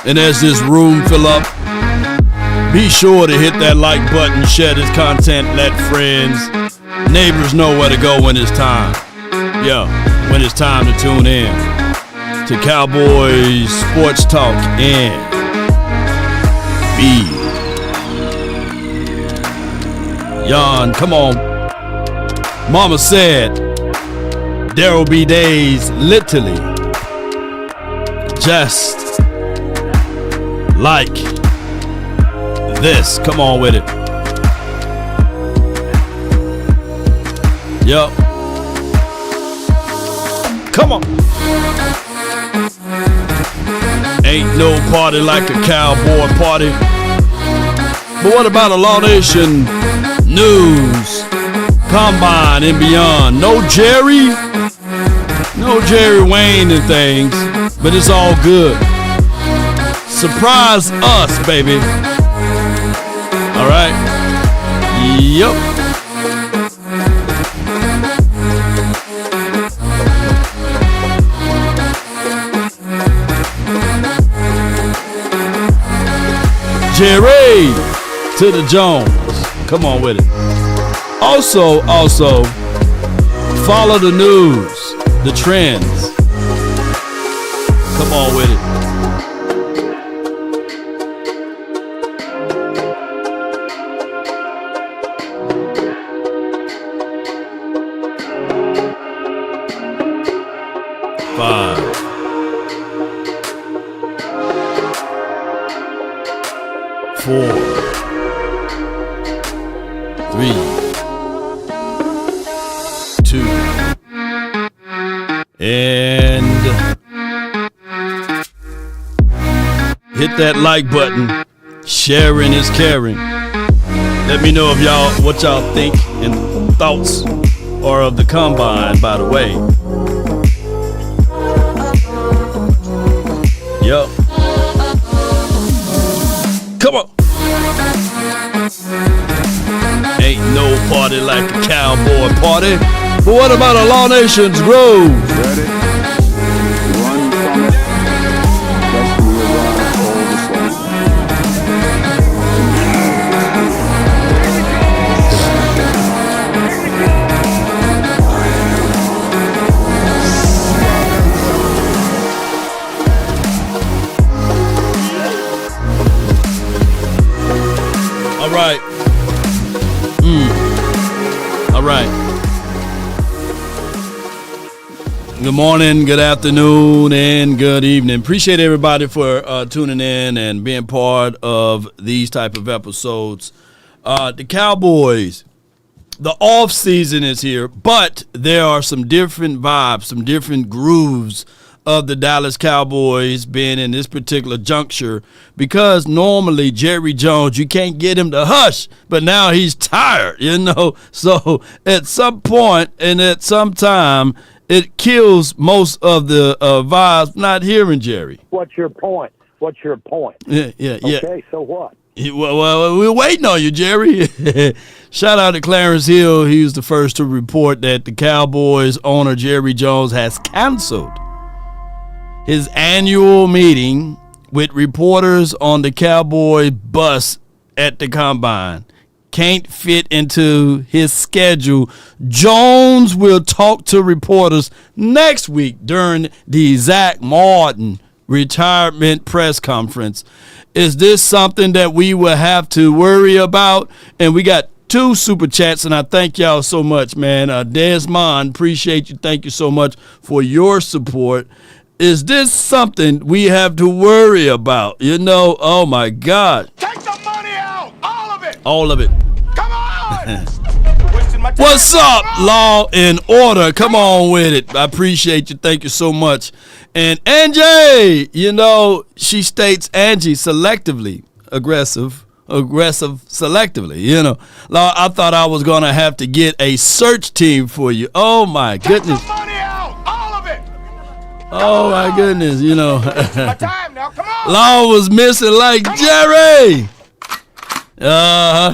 And as this room fill up, be sure to hit that like button, share this content, let friends, neighbors know where to go when it's time. Yeah, when it's time to tune in to Cowboys Sports Talk and B. Yon, come on. Mama said there'll be days literally just like this. Come on with it. Yup. Come on. Ain't no party like a cowboy party. But what about a Law Nation news, combine and beyond? No Jerry Wayne and things, but it's all good. Surprise us, baby. All right. Yup. Jerry to the Jones. Come on with it. Also, follow the news, the trends. Come on with it. Five, 4, 3, 2, and hit that like button. Sharing is caring. Let me know if what y'all think and thoughts are of the combine, by the way. Yup. Come on. Ain't no party like a cowboy party. But what about a Law Nation's Grove? Ready? Run from it. Just realize all the same. All right. All right. Good morning, good afternoon, and good evening. Appreciate everybody for tuning in and being part of these type of episodes. The Cowboys, the off season is here, but there are some different vibes, some different grooves of the Dallas Cowboys being in this particular juncture, because normally Jerry Jones, you can't get him to hush, but now he's tired, So at some point and at some time, it kills most of the vibes not hearing Jerry. What's your point? Yeah. Okay, so what? Well, we're waiting on you, Jerry. Shout out to Clarence Hill. He was the first to report that the Cowboys owner, Jerry Jones, has canceled his annual meeting with reporters on the Cowboy bus at the Combine. Can't fit into his schedule. Jones will talk to reporters next week during the Zach Martin retirement press conference. Is this something that we will have to worry about? And we got 2 super chats, and I thank y'all so much, man. Desmond, appreciate you. Thank you so much for your support. Is this something we have to worry about? Oh my God. Take the money out! All of it! All of it. Come on! What's up, Law and Order? Come on with it. I appreciate you. Thank you so much. And Angie, she states Angie selectively aggressive selectively. Law, I thought I was going to have to get a search team for you. Oh, my goodness. Take the money out! All of it! Oh, my goodness, My time now, come on! Law was missing like Jerry.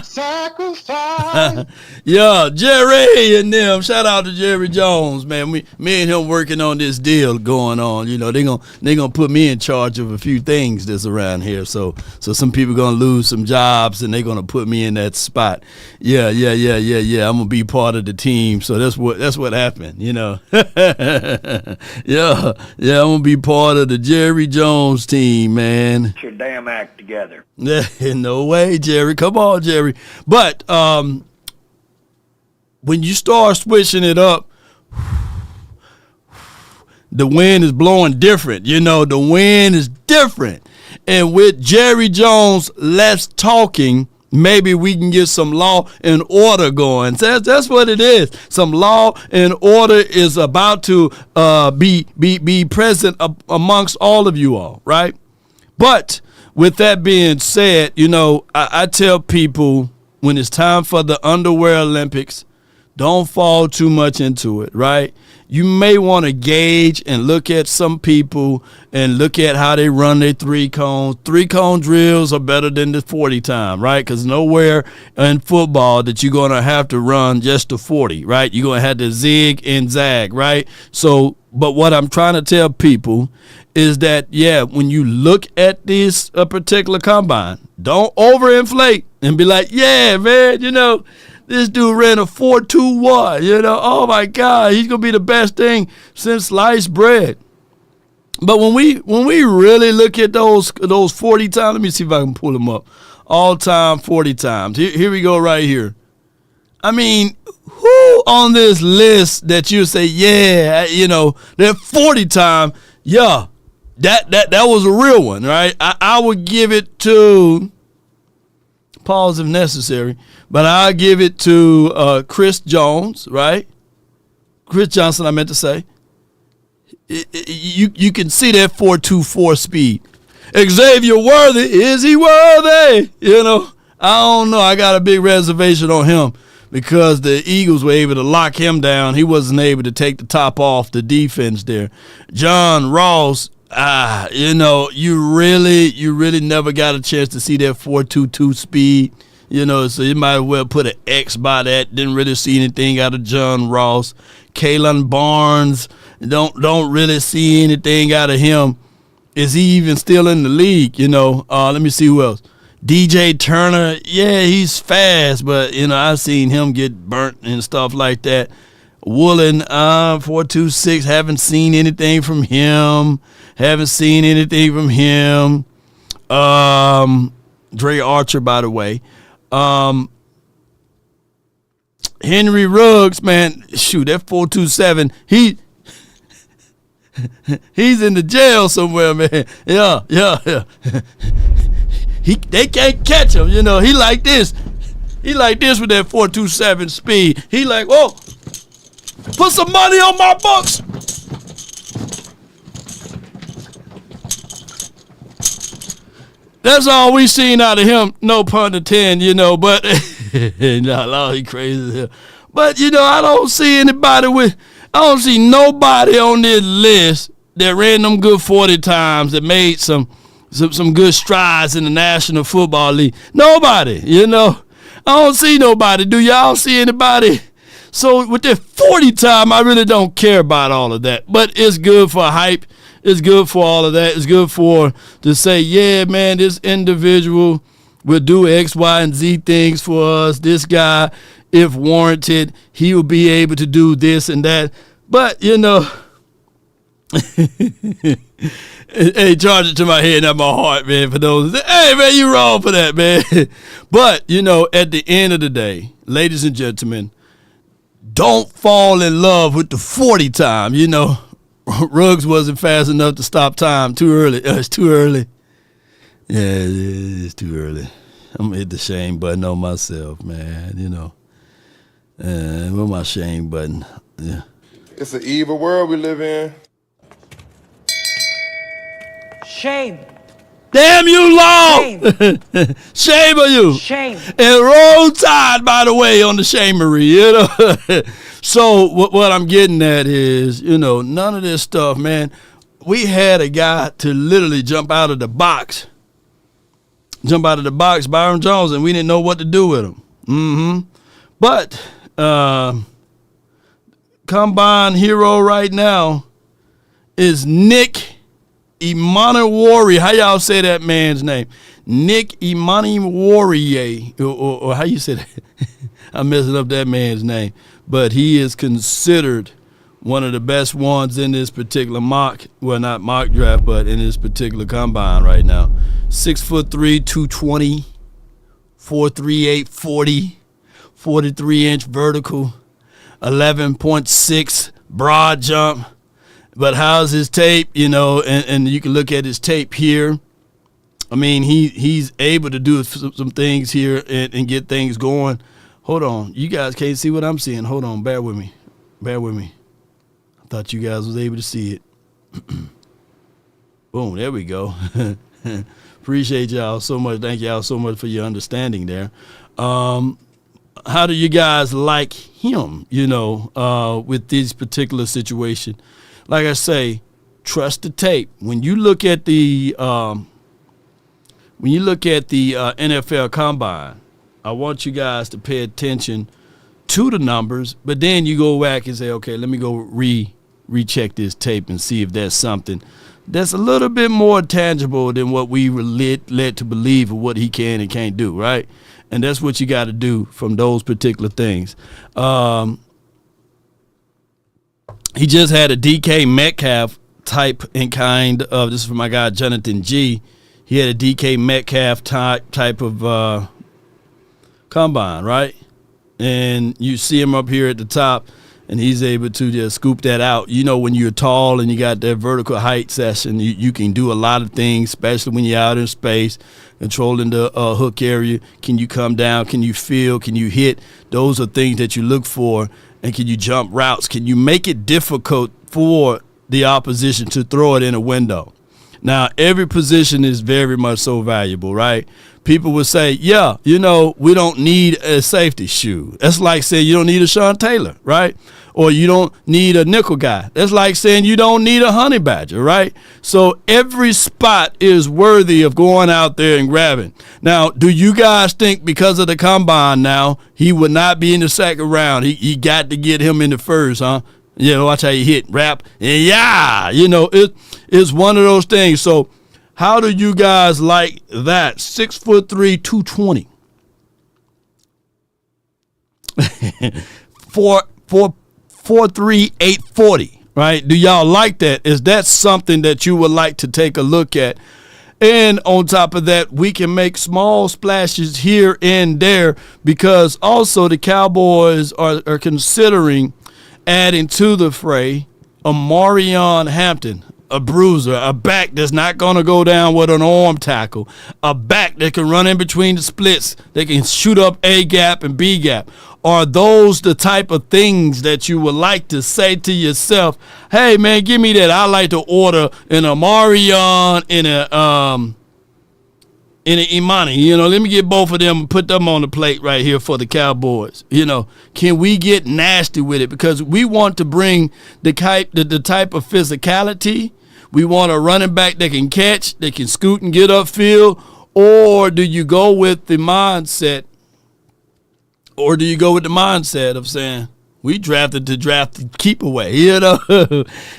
Sacrifice. Yeah, Jerry and them. Shout out to Jerry Jones, man. Me and him working on this deal going on. You know, they gonna put me in charge of a few things that's around here. So some people gonna lose some jobs and they're gonna put me in that spot. Yeah. I'm gonna be part of the team. So that's what happened. You know. yeah. I'm gonna be part of the Jerry Jones team, man. Get your damn act together. No way, Jerry. Come on, Jerry. But when you start switching it up, the wind is blowing different. You know, the wind is different. And with Jerry Jones less talking, maybe we can get some law and order going. That's what it is. Some law and order is about to be present amongst all of you all, right? But with that being said, you know, I tell people when it's time for the underwear Olympics, don't fall too much into it, right? You may want to gauge and look at some people and look at how they run their 3 cones. 3-cone drills are better than the 40 time, right? Because nowhere in football that you're going to have to run just the 40, right? You're going to have to zig and zag, right? So, but what I'm trying to tell people is that, yeah, when you look at this particular combine, don't overinflate and be like, yeah, man, you know, this dude ran a 4.21, you know, oh my God, he's gonna be the best thing since sliced bread. But when we really look at those 40 times, let me see if I can pull them up. All time 40 times. Here we go right here. I mean, who on this list that you say, yeah, you know, that 40 time, yeah, that was a real one, right? I would give it to, pause if necessary, but I'll give it to Chris Jones, right? Chris Johnson, I meant to say. You can see that 4.24 speed. Xavier Worthy, is he worthy? You know, I don't know. I got a big reservation on him because the Eagles were able to lock him down. He wasn't able to take the top off the defense there. John Ross, you know, you really never got a chance to see that 4.22 speed. You know, so you might as well put an X by that. Didn't really see anything out of John Ross. Kalen Barnes, don't really see anything out of him. Is he even still in the league? You know, let me see who else. DJ Turner, yeah, he's fast, but, you know, I've seen him get burnt and stuff like that. Woolen, 4.26, haven't seen anything from him. Dre Archer, by the way. Henry Ruggs, man, shoot, that 4.27, he's in the jail somewhere, man. Yeah. They can't catch him, you know. He like this with that 4.27 speed. He like, whoa, put some money on my books. That's all we seen out of him, no pun intended, you know, but no, he crazy as hell. But, you know, I don't see nobody on this list that ran them good 40 times, that made some good strides in the National Football League. Nobody, you know. I don't see nobody. Do y'all see anybody? So with that 40 time, I really don't care about all of that. But it's good for hype. It's good for all of that. It's good to say, yeah, man, this individual will do X, Y, and Z things for us. This guy, if warranted, he will be able to do this and that. But, you know, hey, charge it to my head, not my heart, man, for those. Hey, man, you wrong for that, man. But, you know, at the end of the day, ladies and gentlemen, don't fall in love with the 40 time, you know. Ruggs wasn't fast enough to stop time. Too early. It's too early. Yeah, it's too early. I'm going to hit the shame button on myself, man, you know. Where's my shame button? Yeah. It's an evil world we live in. Shame. Damn you, law! Shame. Shame on you. Shame. And roll tide, by the way, on the shamery, you know. So what I'm getting at is, you know, none of this stuff, man. We had a guy to literally jump out of the box, Byron Jones, and we didn't know what to do with him. But combine hero right now is Nick Imaniwari. How y'all say that man's name? Nick Imaniwari, or how you say that? I'm messing up that man's name. But he is considered one of the best ones in this particular mock, well, not mock draft, but in this particular combine right now. 6'3", 220, 4.38, 40, 43-inch vertical, 11.6 broad jump. But how's his tape? You know, and you can look at his tape here. I mean, he's able to do some things here and get things going. Hold on. You guys can't see what I'm seeing. Hold on. Bear with me. Bear with me. I thought you guys was able to see it. Boom. There we go. Appreciate y'all so much. Thank y'all so much for your understanding there. How do you guys like him, you know, with this particular situation? Like I say, trust the tape. When you look at the NFL Combine, I want you guys to pay attention to the numbers, but then you go back and say, okay, let me go recheck this tape and see if there's something that's a little bit more tangible than what we were led to believe of what he can and can't do, right? And that's what you got to do from those particular things. He just had a DK Metcalf type and kind of, this is from my guy Jonathan G. He had a DK Metcalf type of combine, right? And you see him up here at the top, and he's able to just scoop that out. You know, when you're tall and you got that vertical height session, you can do a lot of things, especially when you're out in space, controlling the hook area. Can you come down? Can you feel? Can you hit? Those are things that you look for. And can you jump routes? Can you make it difficult for the opposition to throw it in a window? Now, every position is very much so valuable, right? People will say, yeah, you know, we don't need a safety shoe. That's like saying you don't need a Sean Taylor, right? Or you don't need a nickel guy. That's like saying you don't need a honey badger, right? So every spot is worthy of going out there and grabbing. Now, do you guys think because of the combine now, he would not be in the second round? He got to get him in the first, huh? You know, watch how you hit, rap, and yeah, you know, it's one of those things. So how do you guys like that? 6'3", 220. 4'3", 840, right? Do y'all like that? Is that something that you would like to take a look at? And on top of that, we can make small splashes here and there because also the Cowboys are considering adding to the fray Omarion Hampton, a bruiser, a back that's not going to go down with an arm tackle, a back that can run in between the splits, that can shoot up A gap and B gap. Are those the type of things that you would like to say to yourself, hey, man, give me that. I like to order an Omarion and an Imani, you know, let me get both of them and put them on the plate right here for the Cowboys. You know, can we get nasty with it? Because we want to bring the type of physicality. We want a running back that can catch, that can scoot and get upfield. Or do you go with the mindset? Of saying, we drafted to draft the keep away, you know?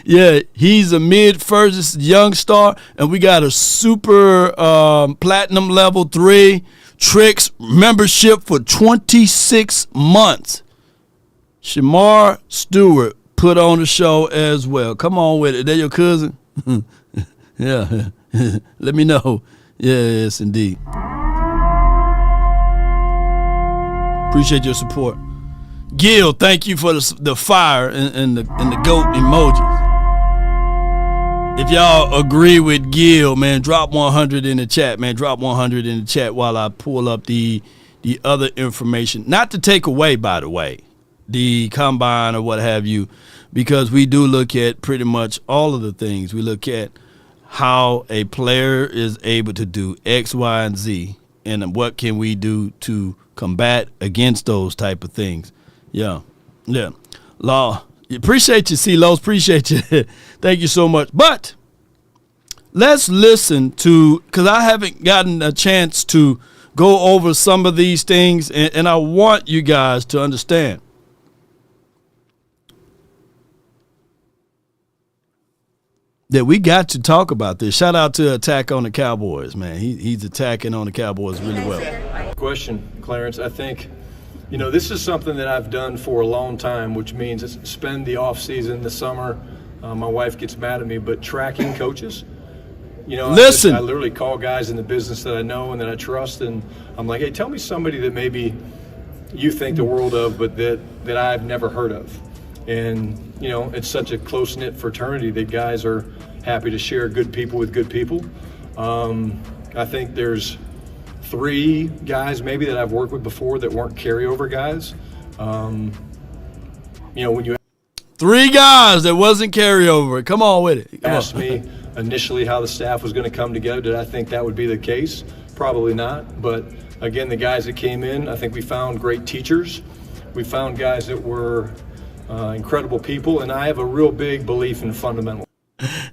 Yeah, he's a mid-first young star, and we got a super platinum level 3 tricks membership for 26 months. Shamar Stewart put on the show as well. Come on with it. They're your cousin? Yeah. Let me know. Yes, indeed. Appreciate your support. Gil, thank you for the fire and the goat emojis. If y'all agree with Gil, man, drop 100 in the chat, man. Drop 100 in the chat while I pull up the other information. Not to take away, by the way, the combine or what have you, because we do look at pretty much all of the things. We look at how a player is able to do X, Y, and Z, and what can we do to combat against those type of things. Yeah. Law, appreciate you, C-Los. Appreciate you. Thank you so much. But let's listen to, because I haven't gotten a chance to go over some of these things, and I want you guys to understand. that we got to talk about this. Shout out to Attack on the Cowboys, man. He's attacking on the Cowboys really well. Question, Clarence. I think, this is something that I've done for a long time, which means spend the off season, the summer. My wife gets mad at me, but tracking coaches. Listen, I literally call guys in the business that I know and that I trust, and I'm like, hey, tell me somebody that maybe you think the world of, but that I've never heard of. And, it's such a close-knit fraternity that guys are happy to share good people with good people. I think there's 3 guys maybe that I've worked with before that weren't carryover guys. When you 3 guys that wasn't carryover. Come on with it. asked me initially how the staff was going to come together, did I think that would be the case? Probably not. But, again, the guys that came in, I think we found great teachers. We found guys that were incredible people, and I have a real big belief in fundamentals.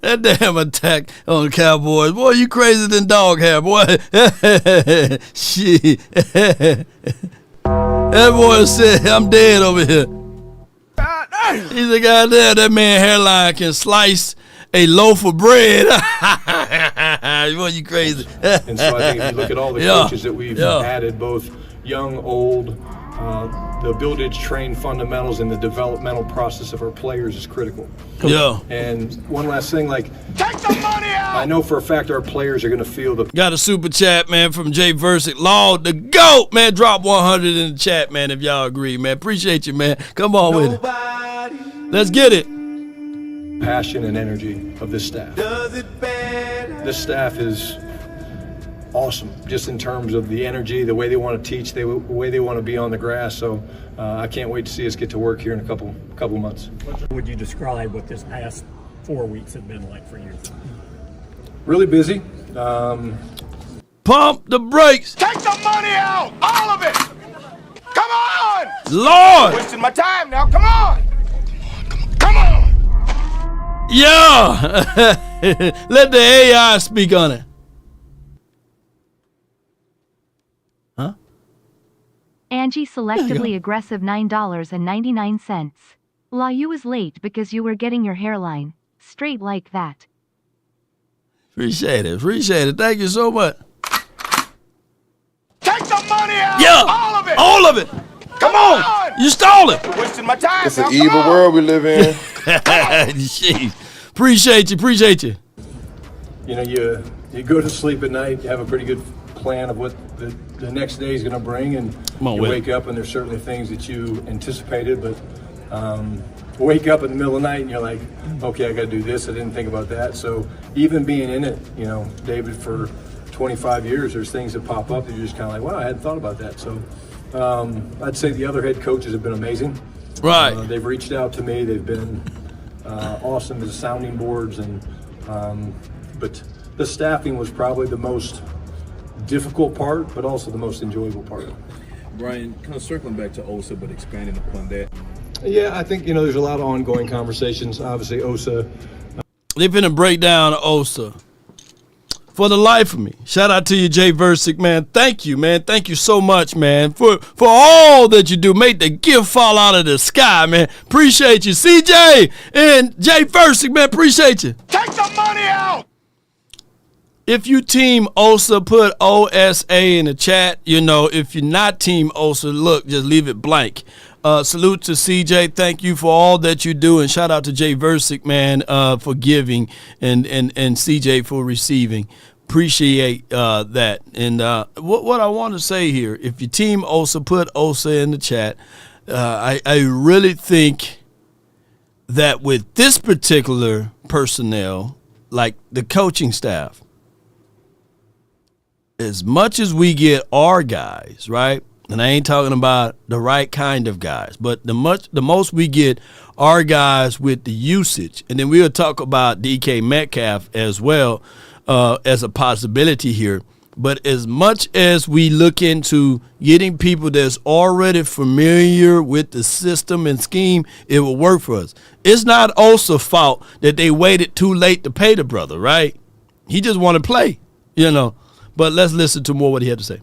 That damn Attack on the Cowboys. Boy, you crazy than dog hair, boy. Shit. That boy said, I'm dead over here. He's a goddamn, that man hairline can slice a loaf of bread. Boy, you crazy. And so I think if you look at all the coaches that we've added, both young, old, the ability to train fundamentals and the developmental process of our players is critical. Yeah. And one last thing, Take the money out! I know for a fact our players are going to feel the Got a super chat, man, from Jay Versick. Lord, the GOAT, man. Drop 100 in the chat, man, if y'all agree, man. Appreciate you, man. Come on with it. Let's get it. passion and energy of this staff. This staff is awesome, just in terms of the energy, the way they want to teach, the way they want to be on the grass. So I can't wait to see us get to work here in a couple months. Would you describe what this past 4 weeks have been like for you? Really busy. Pump the brakes. Take the money out! All of it! Come on! Lord. Wasting my time now. Come on! Come on! Yeah. Let the AI speak on it. Huh? Angie selectively aggressive $9.99. La, you was late because you were getting your hairline straight like that. Appreciate it. Appreciate it. Thank you so much. Take the money out! Yeah. All of it! All of it. Come on! You stole it. Wasting my time It's now. an Come evil on! world we live in. Jeez. Appreciate you. Appreciate you. You know, you go to sleep at night, you have a pretty good plan of what the next day is going to bring, and you wake up and there's certainly things that you anticipated, but wake up in the middle of the night and you're like, okay, I got to do this. I didn't think about that. So even being in it, you know, David, for 25 years, there's things that pop up that you're just kind of like, wow, I hadn't thought about that. So I'd say the other head coaches have been amazing. Right. They've reached out to me. They've been awesome as sounding boards, and but the staffing was probably the most difficult part, but also the most enjoyable part. Brian, kind of circling back to OSA, but expanding upon that. Yeah, I think, you know, there's a lot of ongoing conversations. Obviously, OSA. They're finna break down OSA. For the life of me. Shout out to you, Jay Versick, man. Thank you, man. Thank you so much, man, for all that you do. Make the gift fall out of the sky, man. Appreciate you. CJ and Jay Versick, man. Appreciate you. Take the money out! If you team OSA, put OSA in the chat. You know, if you're not team OSA, look, just leave it blank. Salute to CJ. Thank you for all that you do. And shout out to Jay Versick, man, for giving and CJ for receiving. Appreciate that. And what I want to say here, if you team OSA, put OSA in the chat. I really think that with this particular personnel, like the coaching staff, as much as we get our guys, right? And I ain't talking about the right kind of guys, but the most we get our guys with the usage. And then we'll talk about DK Metcalf as well as a possibility here. But as much as we look into getting people that's already familiar with the system and scheme, it will work for us. It's not also fault that they waited too late to pay the brother, right? He just want to play, you know. But let's listen to more what he had to say.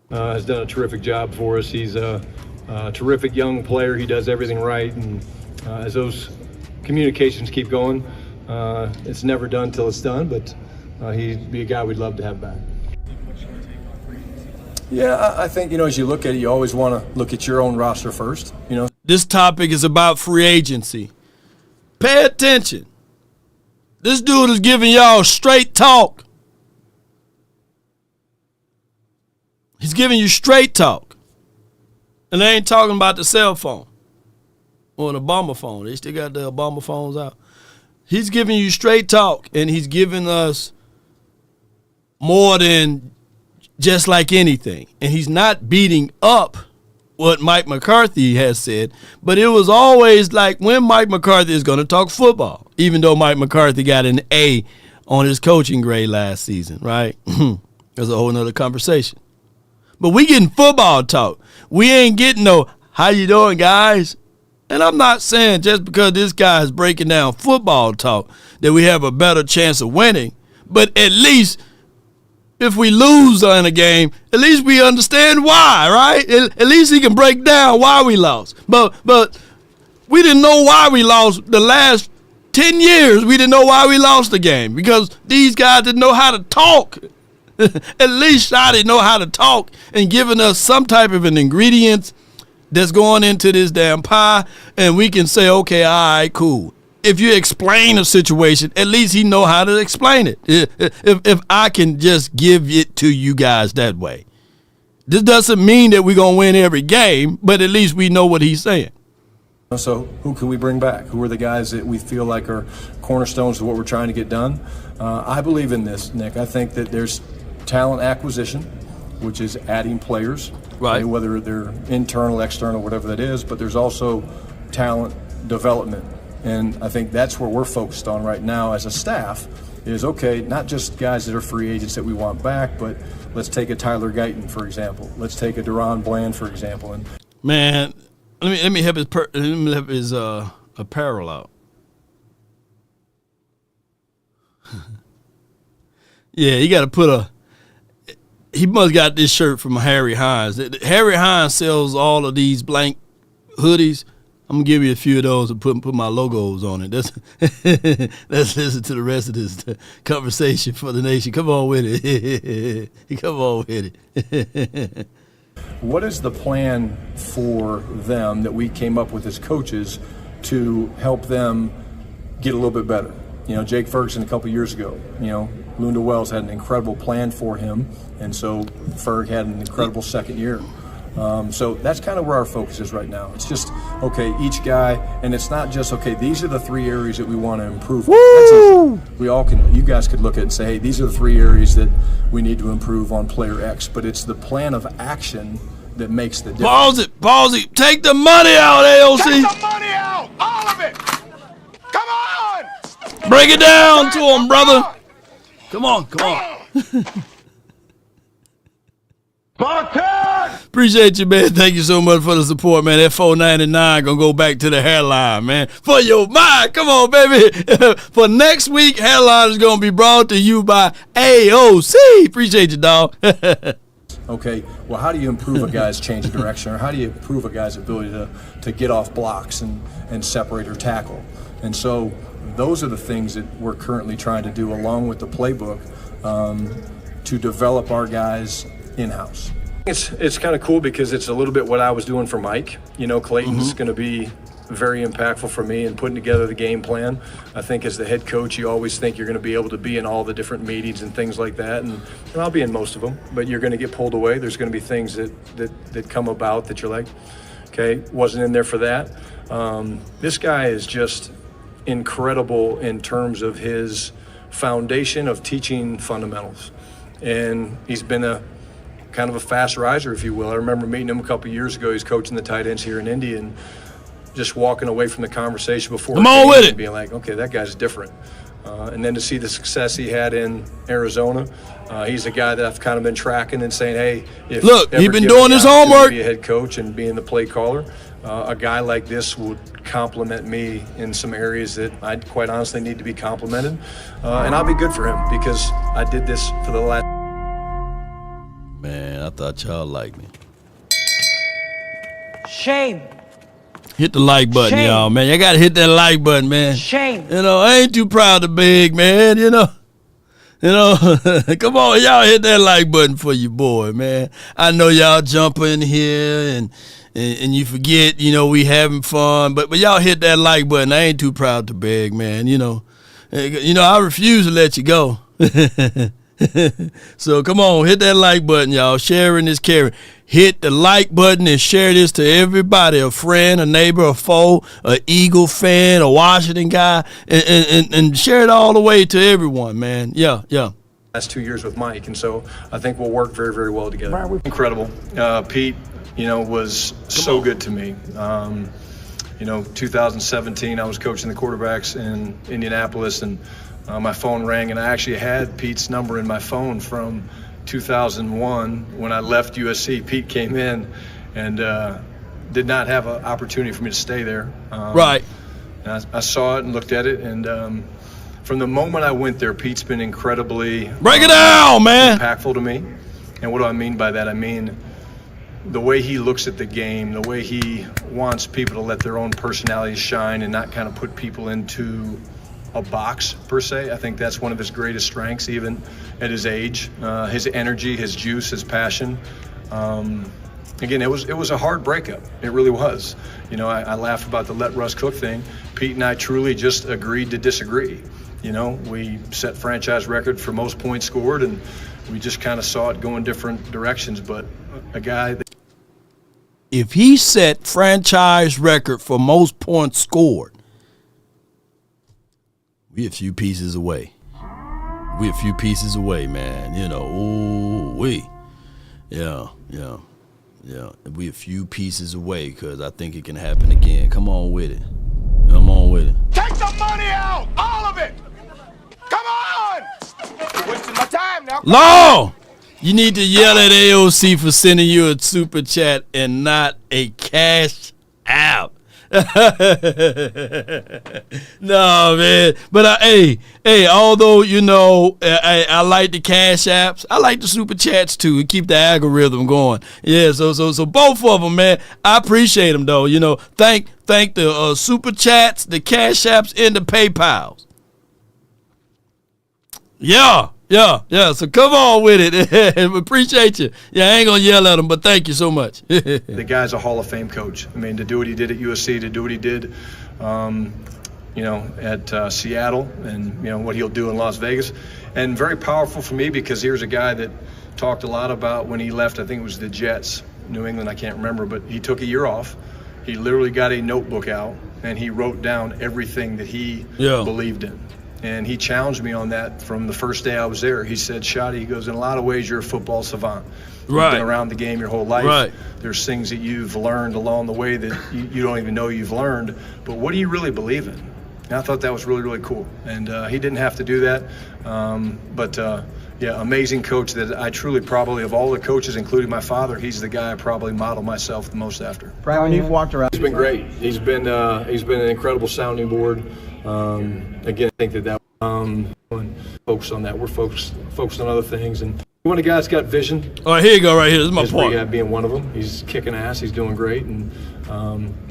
Has done a terrific job for us. He's a terrific young player. He does everything right. And as those communications keep going, It's never done till it's done, but he'd be a guy we'd love to have back. Yeah, I think, as you look at it, you always want to look at your own roster first, This topic is about free agency. Pay attention. This dude is giving y'all straight talk. He's giving you straight talk. And they ain't talking about the cell phone or the Obama phone. They still got the Obama phones out. He's giving you straight talk, and he's giving us more than just like anything. And he's not beating up what Mike McCarthy has said, but it was always like when Mike McCarthy is going to talk football, even though Mike McCarthy got an A on his coaching grade last season, right? There's a whole nother conversation. But we getting football talk. We ain't getting no, how you doing, guys? And I'm not saying just because this guy is breaking down football talk that we have a better chance of winning, but at least if we lose in a game, at least we understand why, right? At least he can break down why we lost. But we didn't know why we lost the last 10 years. We didn't know why we lost the game because these guys didn't know how to talk. At least Shotty know how to talk and giving us some type of an ingredient that's going into this damn pie, and we can say, okay, all right, cool. If you explain a situation, at least he know how to explain it. If I can just give it to you guys that way. This doesn't mean that we're going to win every game, but at least we know what he's saying. So who can we bring back? Who are the guys that we feel like are cornerstones of what we're trying to get done? I believe in this, Nick. I think that there's talent acquisition, which is adding players, right? Whether they're internal, external, whatever that is, but there's also talent development. And I think that's where we're focused on right now as a staff is, okay, not just guys that are free agents that we want back, but let's take a Tyler Guyton, for example. Let's take a Deron Bland, for example. And man, let me help his apparel out. Yeah, he got to put he must got this shirt from Harry Hines. Harry Hines sells all of these blank hoodies. I'm gonna give you a few of those and put my logos on it. Let's listen to the rest of this conversation for the nation. Come on with it. Come on with it. What is the plan for them that we came up with as coaches to help them get a little bit better? Jake Ferguson a couple years ago, Lunda Wells had an incredible plan for him, and so Ferg had an incredible second year. So that's kind of where our focus is right now. It's just, okay, each guy, and it's not just, okay, these are the 3 areas that we want to improve. You guys could look at it and say, hey, these are the 3 areas that we need to improve on player X, but it's the plan of action that makes the difference. Pause it. Take the money out, AOC. Take the money out! All of it! Come on! Break it down to him, brother. Come on. Appreciate you, man. Thank you so much for the support, man. That $4.99 gonna go back to the hairline, man. For your mind. Come on, baby. For next week, hairline is gonna be brought to you by AOC. Appreciate you, dog. Okay, well, how do you improve a guy's change of direction, or how do you improve a guy's ability to get off blocks and separate or tackle? And so those are the things that we're currently trying to do along with the playbook to develop our guys in-house. It's kind of cool because it's a little bit what I was doing for Mike. Clayton's going to be very impactful for me in putting together the game plan. I think as the head coach, you always think you're going to be able to be in all the different meetings and things like that, and I'll be in most of them, but you're going to get pulled away. There's going to be things that come about that you're like, okay, wasn't in there for that. This guy is just incredible in terms of his foundation of teaching fundamentals, and he's been a kind of a fast riser, if you will. I remember meeting him a couple of years ago. He's coaching the tight ends here in Indy, and just walking away from the conversation before and being like, okay, that guy's different. And then to see the success he had in Arizona, he's a guy that I've kind of been tracking and saying, hey, if he's been doing his homework, be a head coach and being the play caller, a guy like this would compliment me in some areas that I quite honestly need to be complimented, and I'll be good for him because I did this for the last. Man, I thought y'all liked me. Shame. Hit the like button, y'all, man. You gotta hit that like button, man. Shame. You know, I ain't too proud to beg, man. You know, come on, y'all hit that like button for your boy, man. I know y'all jump in here and you forget, you know, we having fun, but y'all hit that like button. I ain't too proud to beg, man. You know, I refuse to let you go. So come on, hit that like button, y'all. Sharing is caring. Hit the like button and share this to everybody, a friend, a neighbor, a foe, a Eagle fan, a Washington guy, and share it all the way to everyone, man. Yeah. Last 2 years with Mike, and so I think we'll work very, very well together. Incredible. Pete, you know, was so good to me. You know, 2017, I was coaching the quarterbacks in Indianapolis, and my phone rang, and I actually had Pete's number in my phone from 2001 when I left USC. Pete came in and did not have an opportunity for me to stay there. Right. And I saw it and looked at it, and from the moment I went there, Pete's been incredibly break it down, man, impactful to me. And what do I mean by that? I mean the way he looks at the game, the way he wants people to let their own personalities shine and not kind of put people into a box per se. I think that's one of his greatest strengths, even at his age. His energy, his juice, his passion. Again, it was a hard breakup. It really was. You know, I laugh about the let Russ cook thing. Pete and I truly just agreed to disagree. You know, we set franchise record for most points scored, and we just kind of saw it going different directions. But a guy that, if he set franchise record for most points scored, we a few pieces away. We a few pieces away, man. You know, ooh, we. Yeah. We a few pieces away, because I think it can happen again. Come on with it. Take the money out, all of it. Come on. Wasting my time now. Law, you need to yell at AOC for sending you a super chat and not a cash out. No, man. But hey, although, you know, I like the cash apps, I like the super chats too, and keep the algorithm going. Yeah, so both of them, man. I appreciate them though. You know, thank the super chats, the cash apps, and the PayPals. Yeah. So come on with it. Appreciate you. Yeah, I ain't gonna yell at him, but thank you so much. the guy's a Hall of Fame coach. I mean, to do what he did at USC, to do what he did, you know, at Seattle, and you know what he'll do in Las Vegas, and very powerful for me, because here's a guy that talked a lot about when he left. I think it was the Jets, New England. I can't remember, but he took a year off. He literally got a notebook out and he wrote down everything that he believed in. And he challenged me on that from the first day I was there. He said, Shotty, he goes, in a lot of ways, you're a football savant. Right. You've been around the game your whole life. Right. There's things that you've learned along the way that you don't even know you've learned. But what do you really believe in? And I thought that was really, really cool. And he didn't have to do that. Yeah, amazing coach that I truly probably, of all the coaches, including my father, he's the guy I probably model myself the most after. Brian, you've walked around. He's been great. He's been an incredible sounding board. Again, I think that focus on that. We're focused on other things. And when a guy's got vision. All right, here you go, right here. This is my point. Guy being one of them. He's kicking ass. He's doing great. And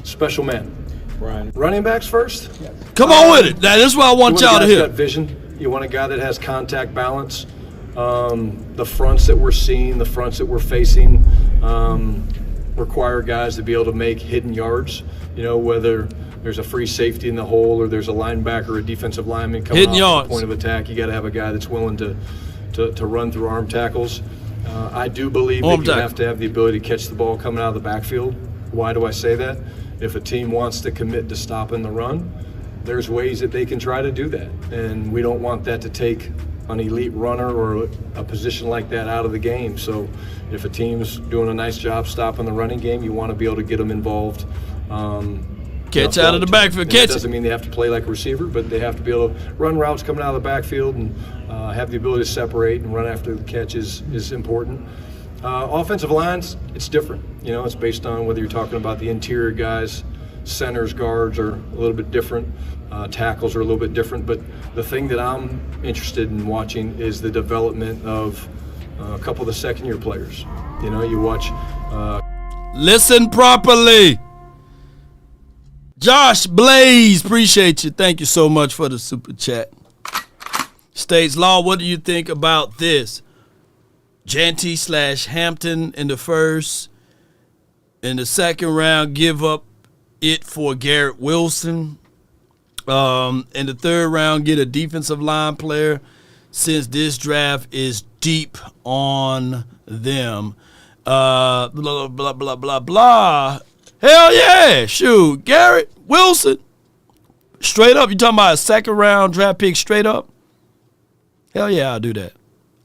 special man. Brian. Running backs first? Yes. Come on with it. This is what I want y'all to hear. Got vision. You want a guy that has contact balance. The fronts that we're seeing, the fronts that we're facing, require guys to be able to make hidden yards. You know, whether there's a free safety in the hole or there's a linebacker or a defensive lineman coming off the point of attack, you got to have a guy that's willing to run through arm tackles. I do believe that you have to have the ability to catch the ball coming out of the backfield. Why do I say that? If a team wants to commit to stopping the run, there's ways that they can try to do that. And we don't want that to take an elite runner or a position like that out of the game. So if a team's doing a nice job stopping the running game, you want to be able to get them involved. Catch out of the backfield. Catch it. Doesn't mean they have to play like a receiver, but they have to be able to run routes coming out of the backfield and have the ability to separate and run after the catch is important. Offensive lines, it's different. You know, it's based on whether you're talking about the interior guys, centers, guards are a little bit different. Tackles are a little bit different, but the thing that I'm interested in watching is the development of a couple of the second-year players. You know, you watch. Listen properly. Josh Blaze, appreciate you. Thank you so much for the super chat. States Law, what do you think about this? Janty/Hampton in the first. In the second round, give up it for Garrett Wilson. In the third round, get a defensive line player since this draft is deep on them. Blah, blah, blah, blah, blah, blah. Hell yeah. Shoot. Garrett Wilson. Straight up. You talking about a second round draft pick straight up? Hell yeah, I'll do that.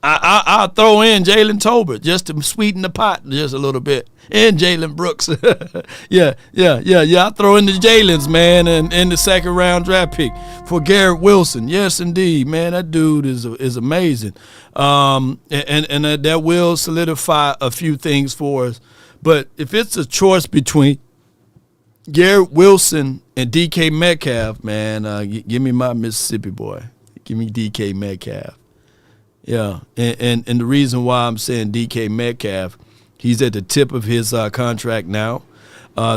I'll throw in Jalen Tolbert just to sweeten the pot just a little bit. And Jalen Brooks. Yeah. I'll throw in the Jalen's, man, and in the second round draft pick for Garrett Wilson. Yes, indeed, man. That dude is amazing. And that will solidify a few things for us. But if it's a choice between Garrett Wilson and DK Metcalf, man, give me my Mississippi boy. Give me DK Metcalf. Yeah, and the reason why I'm saying DK Metcalf, he's at the tip of his contract now.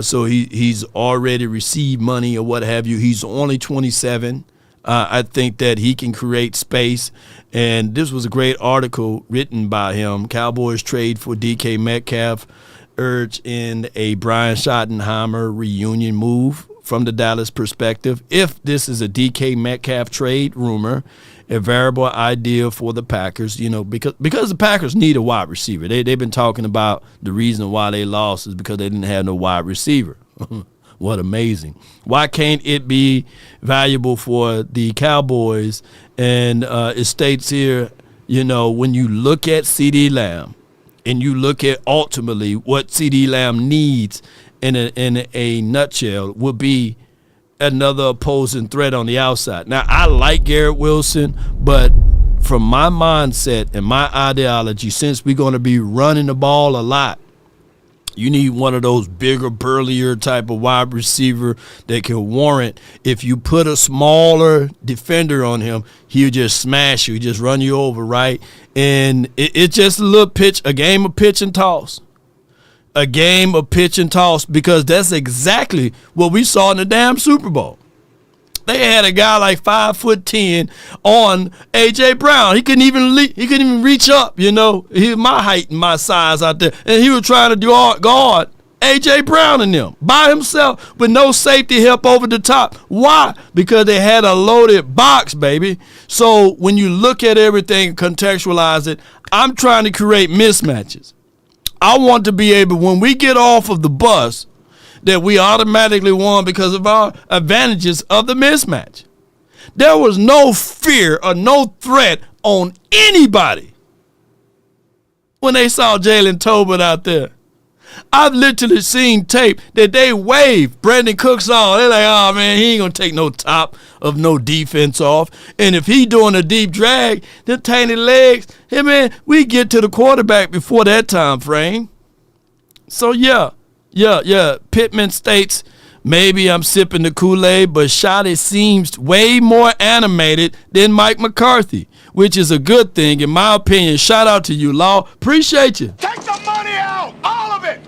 So he's already received money or what have you. He's only 27. I think that he can create space. And this was a great article written by him. Cowboys trade for DK Metcalf, urged in a Brian Schottenheimer reunion move from the Dallas perspective. If this is a DK Metcalf trade rumor, a variable idea for the Packers, because the Packers need a wide receiver. They've been talking about the reason why they lost is because they didn't have no wide receiver. What amazing. Why can't it be valuable for the Cowboys? And it states here, when you look at CeeDee Lamb and you look at ultimately what CeeDee Lamb needs in a nutshell would be another opposing threat on the outside. Now, I like Garrett Wilson, but from my mindset and my ideology, since we're going to be running the ball a lot, you need one of those bigger, burlier type of wide receiver that can warrant if you put a smaller defender on him, he'll just smash you, just run you over, right? And it's just a game of pitch and toss. A game of pitch and toss, because that's exactly what we saw in the damn Super Bowl. They had a guy like 5'10" on A.J. Brown. He couldn't even reach up. He was my height and my size out there, and he was trying to guard A.J. Brown and them by himself with no safety help over the top. Why? Because they had a loaded box, baby. So when you look at everything, contextualize it, I'm trying to create mismatches. I want to be able, when we get off of the bus, that we automatically won because of our advantages of the mismatch. There was no fear or no threat on anybody when they saw Jalen Tolbert out there. I've literally seen tape that they waved Brandon Cooks on. They're like, oh, man, he ain't going to take no top of no defense off. And if he doing a deep drag, them tiny legs, hey, man, we get to the quarterback before that time frame. So, yeah. Pittman states, maybe I'm sipping the Kool-Aid, but Shotty seems way more animated than Mike McCarthy, which is a good thing, in my opinion. Shout out to you, Law. Appreciate you. Take the money out, all of it.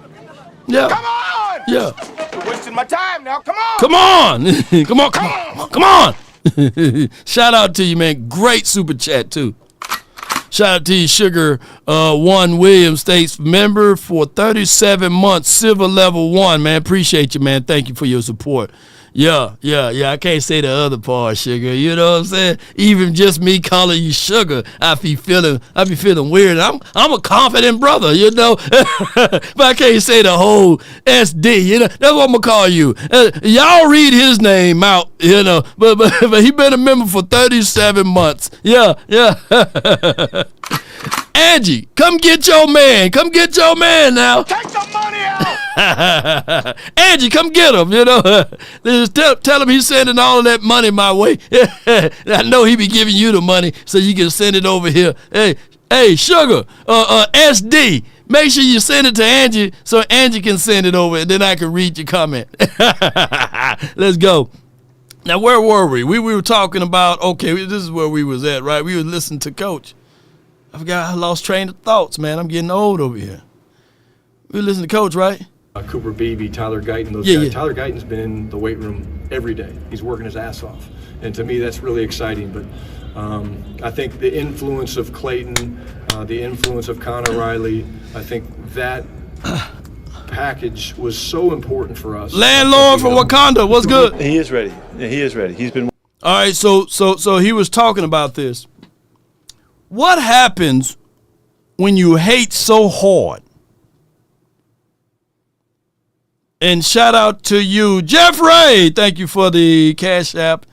Yeah. Come on. Yeah. You're wasting my time now. Come on. Come on. Shout out to you, man. Great super chat, too. Shout out to you, Sugar One Williams States member for 37 months, Silver Level 1, man. Appreciate you, man. Thank you for your support. Yeah. I can't say the other part, Sugar. You know what I'm saying? Even just me calling you Sugar, I be feeling weird. I'm a confident brother, but I can't say the whole SD. That's what I'm gonna call you. Y'all read his name out, but he been a member for 37 months. Yeah. Angie, come get your man. Come get your man now. Take the money out. Angie, come get him, Just tell him he's sending all of that money my way. I know he be giving you the money so you can send it over here. Hey, Sugar, SD, make sure you send it to Angie so Angie can send it over and then I can read your comment. Let's go. Now, where were we? We were talking about, this is where we was at, right? We were listening to Coach. I lost train of thoughts, man. I'm getting old over here. We were listening to Coach, right? Cooper Beebe, Tyler Guyton, those guys. Tyler Guyton's been in the weight room every day. He's working his ass off. And to me, that's really exciting. But I think the influence of Clayton, the influence of Connor Riley, I think that package was so important for us. Landlord from Wakanda, what's good? He is ready. Yeah, he is ready. He's been. All right, so he was talking about this. What happens when you hate so hard? And shout out to you, Jeffrey. Thank you for the Cash App.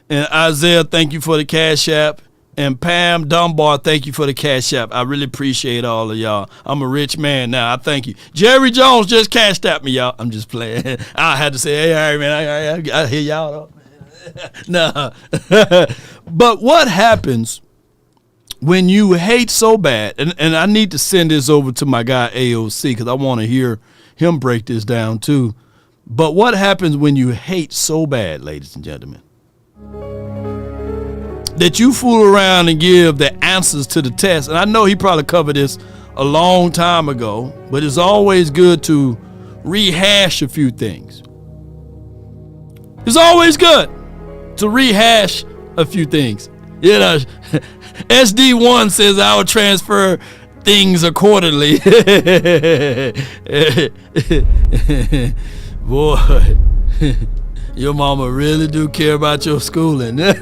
And Isaiah, thank you for the Cash App. And Pam Dunbar, thank you for the Cash App. I really appreciate all of y'all. I'm a rich man now. I thank you. Jerry Jones just cashed at me, y'all. I'm just playing. I had to say, hey, all right, man, I hear y'all though. Nah. But what happens when you hate so bad? And I need to send this over to my guy AOC because I want to hear him break this down too. But what happens when you hate so bad, ladies and gentlemen, that you fool around and give the answers to the test? And I know he probably covered this a long time ago, but it's always good to rehash a few things. It's always good to rehash a few things. You know, SD1 says I will transfer things accordingly. Boy, your mama really do care about your schooling. Boy,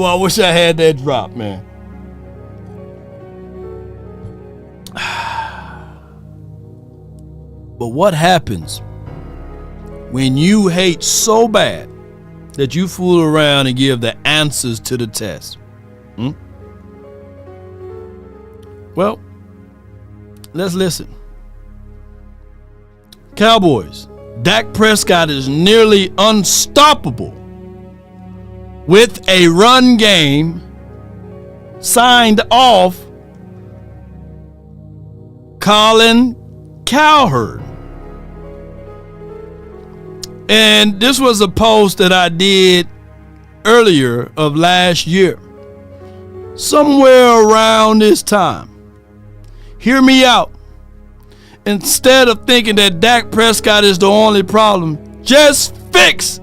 I wish I had that drop, man. But what happens when you hate so bad that you fool around and give the answers to the test? Well, let's listen. Cowboys, Dak Prescott is nearly unstoppable with a run game signed off Colin Cowherd. And this was a post that I did earlier of last year, somewhere around this time. Hear me out. Instead of thinking that Dak Prescott is the only problem, just fix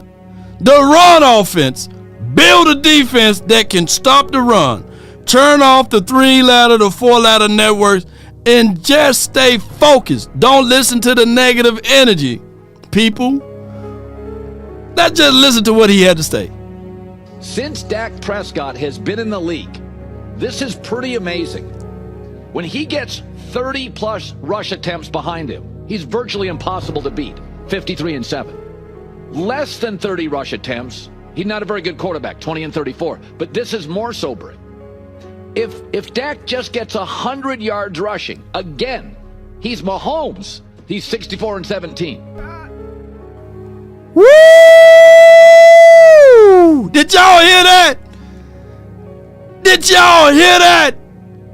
the run offense. Build a defense that can stop the run. Turn off the 3-ladder to 4-ladder networks and just stay focused. Don't listen to the negative energy, people. Not just listen to what he had to say. Since Dak Prescott has been in the league, this is pretty amazing. When he gets 30-plus rush attempts behind him, he's virtually impossible to beat, 53-7. Less than 30 rush attempts, he's not a very good quarterback, 20-34. But this is more sobering. If Dak just gets 100 yards rushing, again, he's Mahomes. He's 64-17. Woo! Did y'all hear that? Did y'all hear that?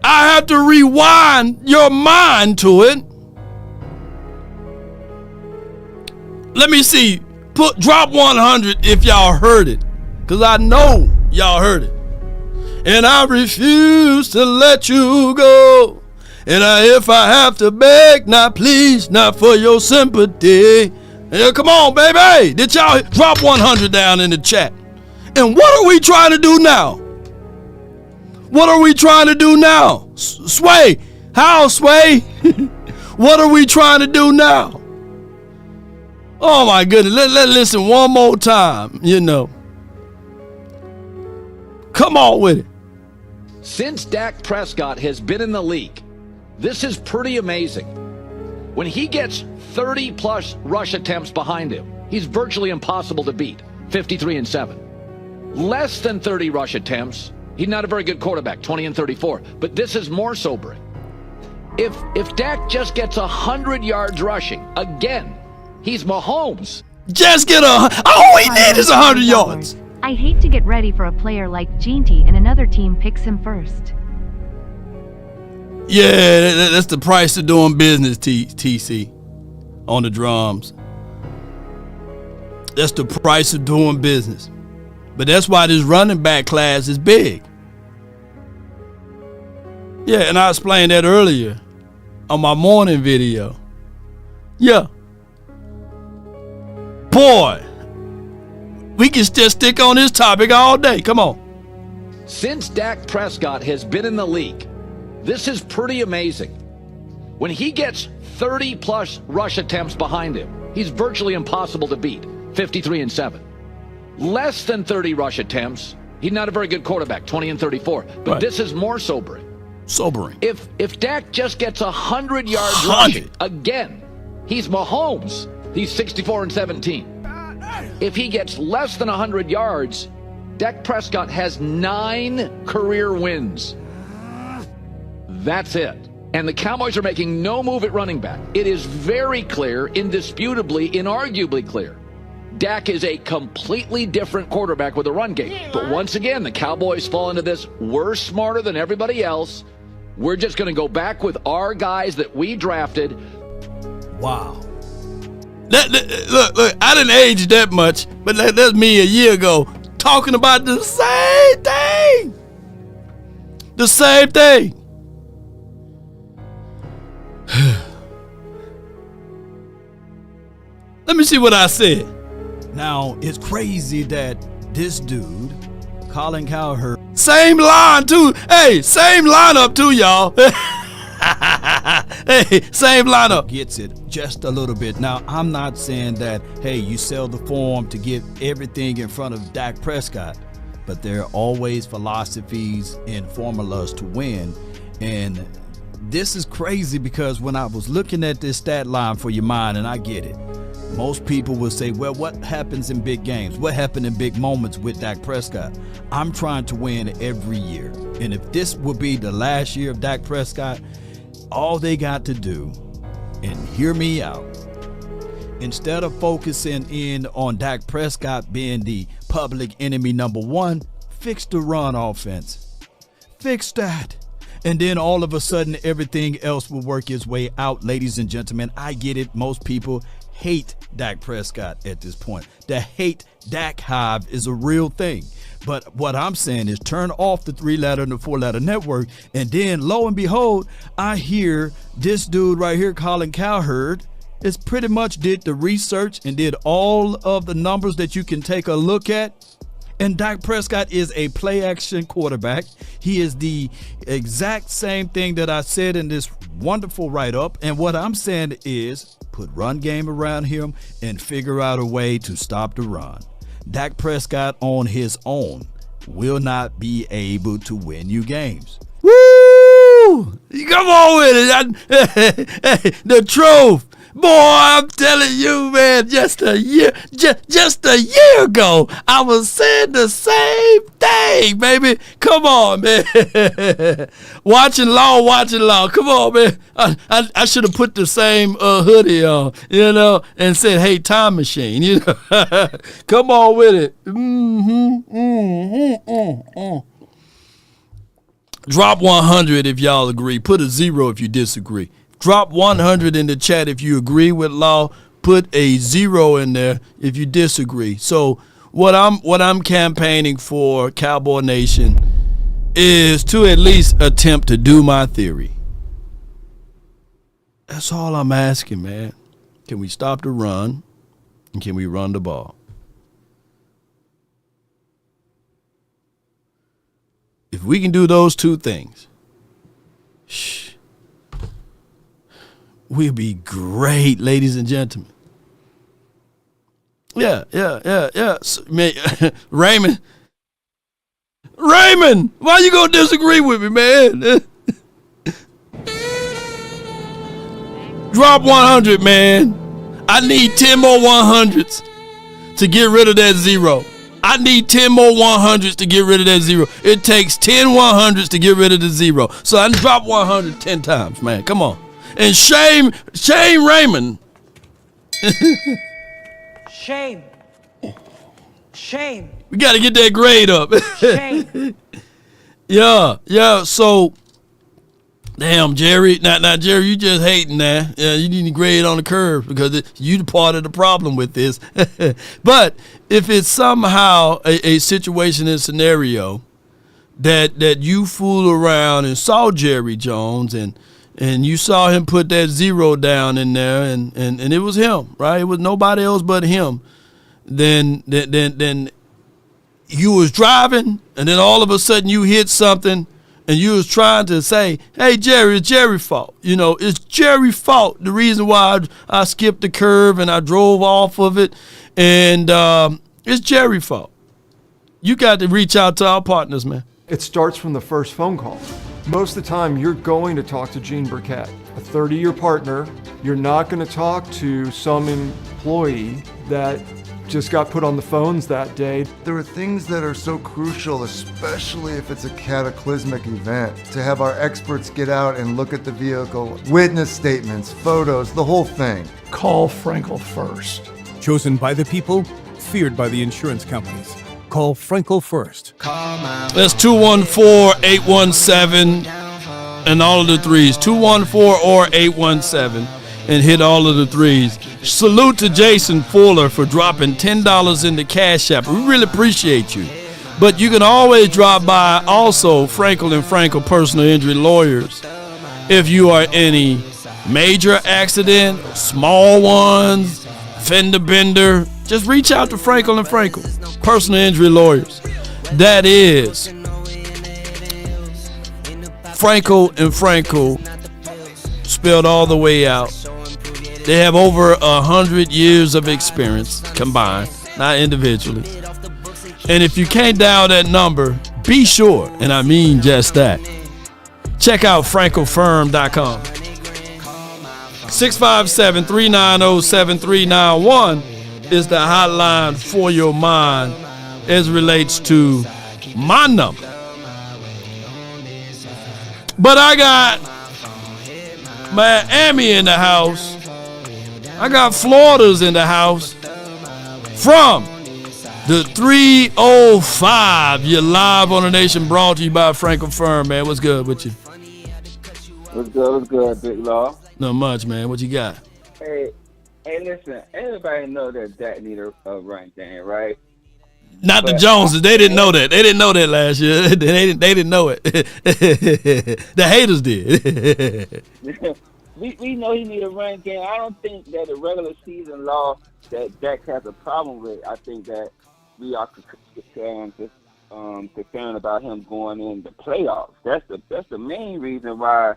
I have to rewind your mind to it. Let me see. Drop 100 if y'all heard it, because I know y'all heard it. And I refuse to let you go. And if I have to beg, not please, not for your sympathy. Yeah, come on, baby. Did y'all drop 100 down in the chat? And what are we trying to do now? What are we trying to do now? Sway. How, Sway? What are we trying to do now? Oh, my goodness. Let's listen one more time, you know. Come on with it. Since Dak Prescott has been in the league, this is pretty amazing. When he gets 30-plus rush attempts behind him, he's virtually impossible to beat, 53-7. Less than 30 rush attempts, he's not a very good quarterback, 20-34. But this is more sobering. If Dak just gets 100 yards rushing, again, he's Mahomes. Just get all he needs is 100 yards. I hate to get ready for a player like Jeanty and another team picks him first. Yeah, that's the price of doing business, TC, on the drums. That's the price of doing business. But that's why this running back class is big. Yeah, and I explained that earlier on my morning video. Yeah. Boy, we can just stick on this topic all day. Come on. Since Dak Prescott has been in the league, this is pretty amazing. When he gets 30-plus rush attempts behind him, he's virtually impossible to beat, 53-7. Less than 30 rush attempts, he's not a very good quarterback, 20-34. But right. This is more sobering. Sobering. If Dak just gets 100 yards rushing, again, he's Mahomes. He's 64-17. If he gets less than 100 yards, Dak Prescott has 9 career wins. That's it. And the Cowboys are making no move at running back. It is very clear, indisputably, inarguably clear. Dak is a completely different quarterback with a run game. But once again, the Cowboys fall into this, we're smarter than everybody else. We're just going to go back with our guys that we drafted. Wow. Look, I didn't age that much, but that's me a year ago talking about the same thing. The same thing. Let me see what I said. Now, it's crazy that this dude, Colin Cowherd, same line too. Hey, same lineup too, y'all. Hey, same lineup. Gets it just a little bit. Now, I'm not saying that, hey, you sell the form to get everything in front of Dak Prescott, but there are always philosophies and formulas to win. And this is crazy because when I was looking at this stat line for your mind, and I get it, most people will say, well, what happens in big games? What happened in big moments with Dak Prescott? I'm trying to win every year. And if this will be the last year of Dak Prescott, all they got to do, and hear me out, instead of focusing in on Dak Prescott being the public enemy number one, fix the run offense. Fix that. And then all of a sudden, everything else will work its way out. Ladies and gentlemen, I get it. Most people hate Dak Prescott at this point. The hate Dak hive is a real thing. But what I'm saying is turn off the 3-letter and the 4-letter network. And then lo and behold, I hear this dude right here, Colin Cowherd, is pretty much did the research and did all of the numbers that you can take a look at. And Dak Prescott is a play-action quarterback. He is the exact same thing that I said in this wonderful write-up. And what I'm saying is put run game around him and figure out a way to stop the run. Dak Prescott on his own will not be able to win you games. Woo! Come on with it. The truth. Boy, I'm telling you, man, just a year ago, I was saying the same thing, baby. Come on, man. Watching law. Come on, man. I should have put the same hoodie on, and said, hey, time machine, Come on with it. Drop 100 if y'all agree. Put a 0 if you disagree. Drop 100 in the chat if you agree with Law. Put a 0 in there if you disagree. So what I'm campaigning for, Cowboy Nation, is to at least attempt to do my theory. That's all I'm asking, man. Can we stop the run, and can we run the ball? If we can do those two things, we'll be great, ladies and gentlemen. Yeah. Raymond, why you gonna disagree with me, man? Drop 100, man. I need 10 more 100s to get rid of that 0. I need 10 more 100s to get rid of that 0. It takes 10 100s to get rid of the 0. So I drop 100 10 times, man. Come on. And shame Raymond. Shame. We got to get that grade up. Shame. Yeah. So, damn, Jerry. Now, Jerry, you just hating now. Yeah, you need to grade on the curve because you the part of the problem with this. But if it's somehow a situation and scenario that you fool around and saw Jerry Jones and and you saw him put that 0 down in there, and it was him, right? It was nobody else but him. Then you was driving, and then all of a sudden you hit something, and you was trying to say, hey, Jerry, it's Jerry's fault. You know, it's Jerry's fault. The reason why I skipped the curve and I drove off of it, and it's Jerry's fault. You got to reach out to our partners, man. It starts from the first phone call. Most of the time, you're going to talk to Gene Burkett, a 30-year partner. You're not going to talk to some employee that just got put on the phones that day. There are things that are so crucial, especially if it's a cataclysmic event, to have our experts get out and look at the vehicle, witness statements, photos, the whole thing. Call Frenkel first. Chosen by the people, feared by the insurance companies. Call Frenkel first. That's 214-817 and all of the threes. 214 or 817 and hit all of the threes. Salute to Jason Fuller for dropping $10 in the Cash App. We really appreciate you. But you can always drop by also Frenkel and Frenkel Personal Injury Lawyers. If you are any major accident, small ones, fender bender, just reach out to Frenkel and Frenkel Personal Injury Lawyers. That is Frenkel and Frenkel spelled all the way out. They have over 100 years of experience combined, not individually. And if you can't dial that number, be sure, and I mean just that, check out FrenkelFirm.com. 657-390-7391 is the hotline for your mind as relates to my number. But I got Miami in the house. I got Florida's in the house. From the 305, you're live on the Nation, brought to you by Frenkel Firm, man. What's good with you? What's good, Big Law? Not much, man. What you got? Hey, listen, everybody know that Dak need a run game, right? Not the Joneses. They didn't know that. They didn't know that last year. They didn't know it. The haters did. we know he need a run game. I don't think that the regular season law that Dak has a problem with. I think that we are concerned about him going in the playoffs. That's the main reason why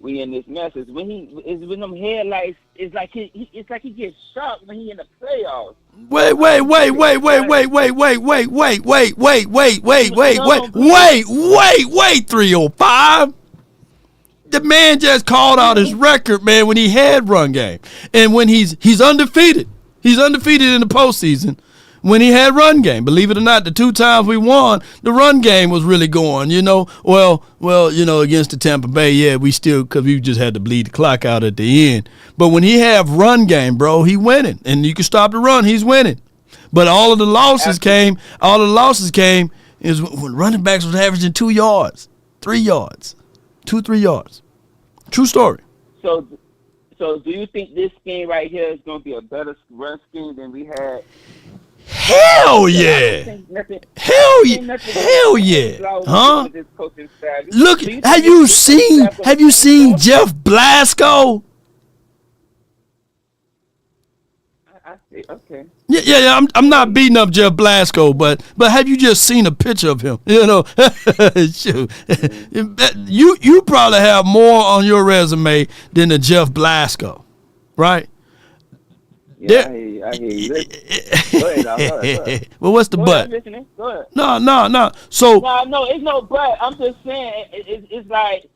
we in this mess. Is when them headlights. It's like he gets shocked when he in the playoffs. Wait, 305. The man just called out his record, man, when he had run game. And when he's undefeated. He's undefeated in the postseason when he had run game. Believe it or not, the 2 times we won, the run game was really going, you know. Well, you know, against the Tampa Bay, yeah, because we just had to bleed the clock out at the end. But when he have run game, bro, he winning. And you can stop the run, he's winning. But all of the losses came is when running backs was averaging 2 yards, 3 yards, 2-3 yards. True story. So do you think this scheme right here is going to be a better run scheme than we had? Hell yeah! Hell yeah! Huh? Look, have you seen Jeff Blasco? I see. Okay. Yeah. I'm not beating up Jeff Blasco, but have you just seen a picture of him? You know, shoot. You probably have more on your resume than the Jeff Blasco, right? Yeah, I hear you. Go ahead. Well, what's the but? Go ahead. No. So no, it's no but. I'm just saying it's like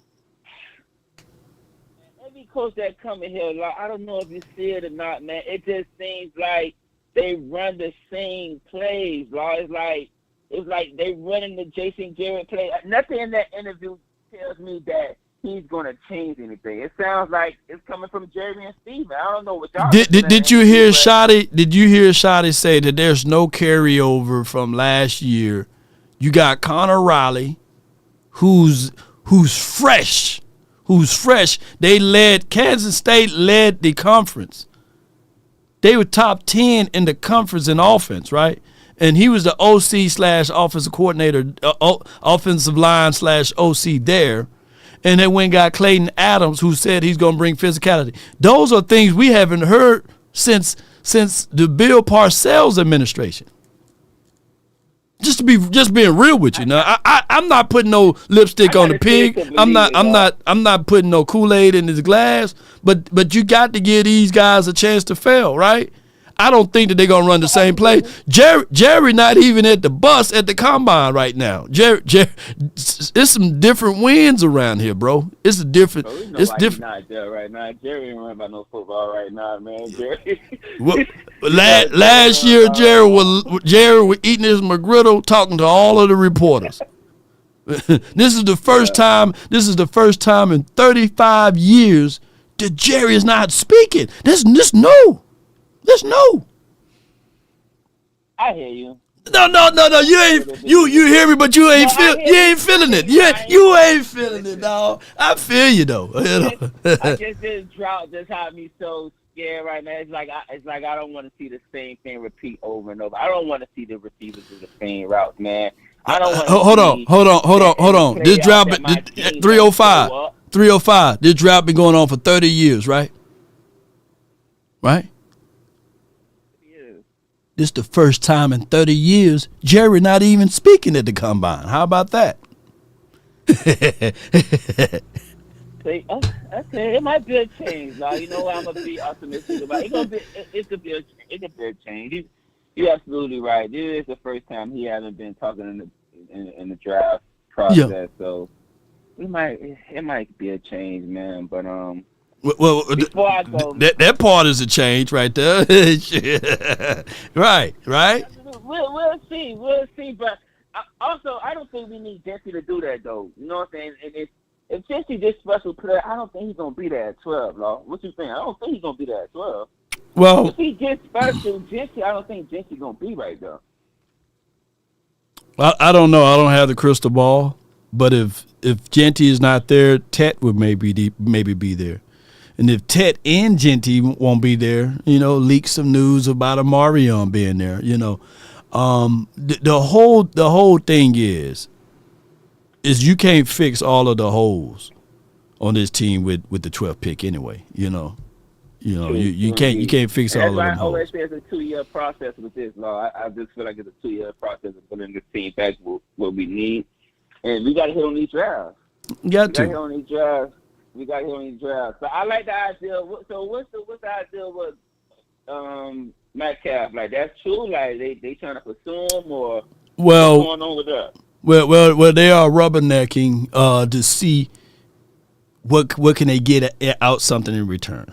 every coach that come in here, like, I don't know if you see it or not, man. It just seems like they run the same plays, bro. It's like they running the Jason Garrett play. Nothing in that interview tells me that he's going to change anything. It sounds like it's coming from Jerry and Steven. I don't know what y'all did you hear Shotty? Did you hear Shotty say that there's no carryover from last year? You got Connor Riley, who's fresh. Kansas State led the conference. They were top 10 in the conference in offense, right? And he was the OC/offensive coordinator, offensive line/OC there. and they went and got Clayton Adams, who said he's going to bring physicality. Those are things we haven't heard since the Bill Parcells administration. Just being real with you. Now, I'm not putting no lipstick on the pig. I'm not putting no Kool-Aid in his glass. But you got to give these guys a chance to fail, right? I don't think that they're gonna run the same play. Jerry not even at the bus at the combine right now. Jerry, it's some different winds around here, bro. It's a different. It's different. He's not there right now. Jerry ain't running about no football right now, man. Jerry. Last year, Jerry was eating his McGriddle, talking to all of the reporters. This is the first time. This is the first time in 35 years that Jerry is not speaking. This no. There's no. I hear you. No. You ain't. You hear me, but you ain't feeling it. You ain't feeling it, dog. I feel you though. I just this drought just had me so scared right now. It's like I don't want to see the same thing repeat over and over. I don't want to see the receivers do the same routes, man. I don't want. Hold on. This drought 305. 305. This drought been going on for 30 years, right? Right. This the first time in 30 years Jerry not even speaking at the combine. How about that? It might be a change. Now you know what I'm gonna be optimistic about. It could be a change. You're absolutely right. This is the first time he hasn't been talking in the draft process. Yeah. So it might be a change, man. But Well, before I go, that part is a change right there. right. We'll see. But I don't think we need Jesse to do that, though. You know what I'm saying? And if Jesse this special player, I don't think he's gonna be there at 12, Law. What you think? I don't think he's gonna be there at 12. Well, if he gets special, Jesse, I don't think Jesse gonna be right there. I don't know. I don't have the crystal ball. But if Genty is not there, Tet would maybe be there. And if Tet and Genty won't be there, leak some news about Amarion being there. The whole thing is you can't fix all of the holes on this team with the 12th pick anyway. You can't fix all of them. I always say it's a 2-year process with this, Law. I just feel like it's a 2-year process of putting this team back what we need, and we got to hit on these drafts. We got to hit on these drafts. So I like the idea. So what's the idea with Metcalf? Like, that's true? Like, they trying to pursue him, or what's going on with that? Well, they are rubbernecking to see what can they get out something in return.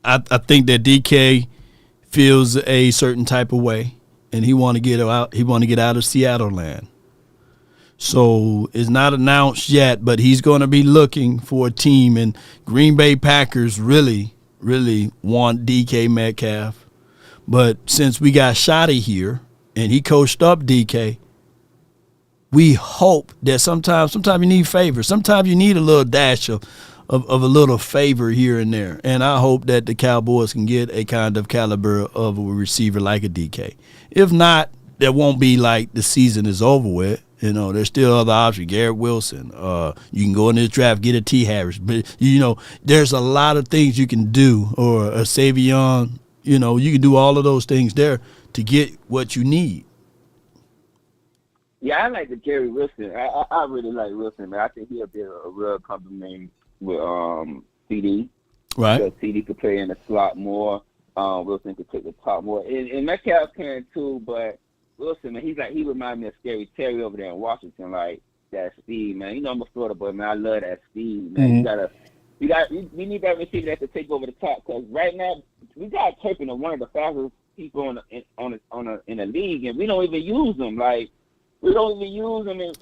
I think that DK feels a certain type of way, and he want to get out. He want to get out of Seattle land. So it's not announced yet, but he's going to be looking for a team. And Green Bay Packers really, really want DK Metcalf. But since we got Shotty here and he coached up DK, we hope that sometimes you need favors. Sometimes you need a little dash of a little favor here and there. And I hope that the Cowboys can get a kind of caliber of a receiver like a DK. If not, that won't be like the season is over with. There's still other options. Garrett Wilson. You can go in this draft, get a T. Harris. But, there's a lot of things you can do. Or a Savion. You can do all of those things there to get what you need. Yeah, I like the Gary Wilson. I really like Wilson, man. I think he'll be a real compliment with CD. Right. Because CD could play in the slot more. Wilson could take the top more. And Metcalf can too, but Wilson, man, he reminds me of Scary Terry over there in Washington, like that speed, man. I'm a Florida boy, man. I love that speed, man. Mm-hmm. We need that receiver that can take over the top, because right now we got Turpin, one of the fastest people in the league, and we don't even use them. Like, we don't even use them, and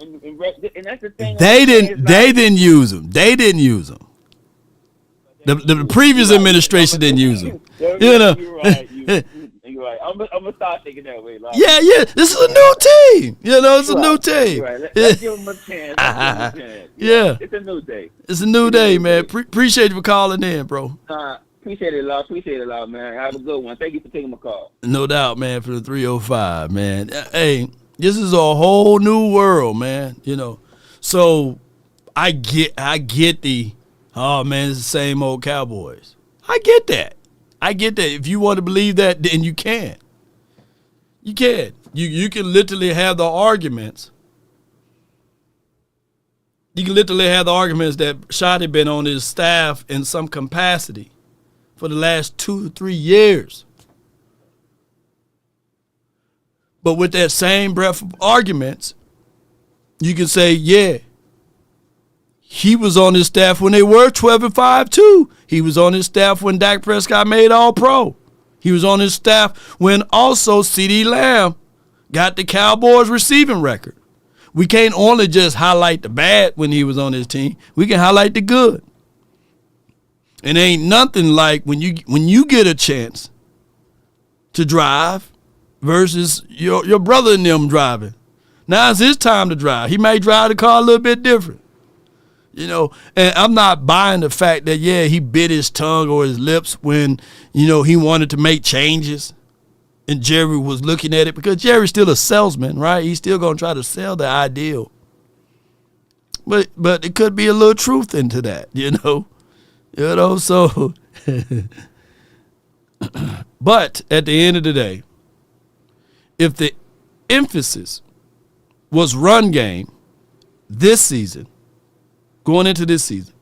that's the thing. They didn't use them. They didn't use them. The previous administration didn't use them. You're right. I'm gonna start thinking that way. Like, yeah. This is a new team. It's a new team. Right. Let's give them a chance. Yeah. It's a new day. It's a new day, man. Appreciate you for calling in, bro. Appreciate it a lot, man. Have a good one. Thank you for taking my call. No doubt, man, for the 305, man. Hey, this is a whole new world, man. So I get the, oh man, it's the same old Cowboys. I get that. If you want to believe that, then you can. You can. You can literally have the arguments. You can literally have the arguments that Shotty been on his staff in some capacity for the last 2 or 3 years. But with that same breadth of arguments, you can say, yeah, he was on his staff when they were 12-5 too. He was on his staff when Dak Prescott made All-Pro. He was on his staff when also CeeDee Lamb got the Cowboys receiving record. We can't only just highlight the bad when he was on his team. We can highlight the good. And ain't nothing like when you get a chance to drive versus your brother and them driving. Now it's his time to drive. He may drive the car a little bit different. And I'm not buying the fact that, yeah, he bit his tongue or his lips when, he wanted to make changes. And Jerry was looking at it because Jerry's still a salesman, right? He's still going to try to sell the ideal. But it could be a little truth into that, so. But at the end of the day, if the emphasis was run game this season, going into this season,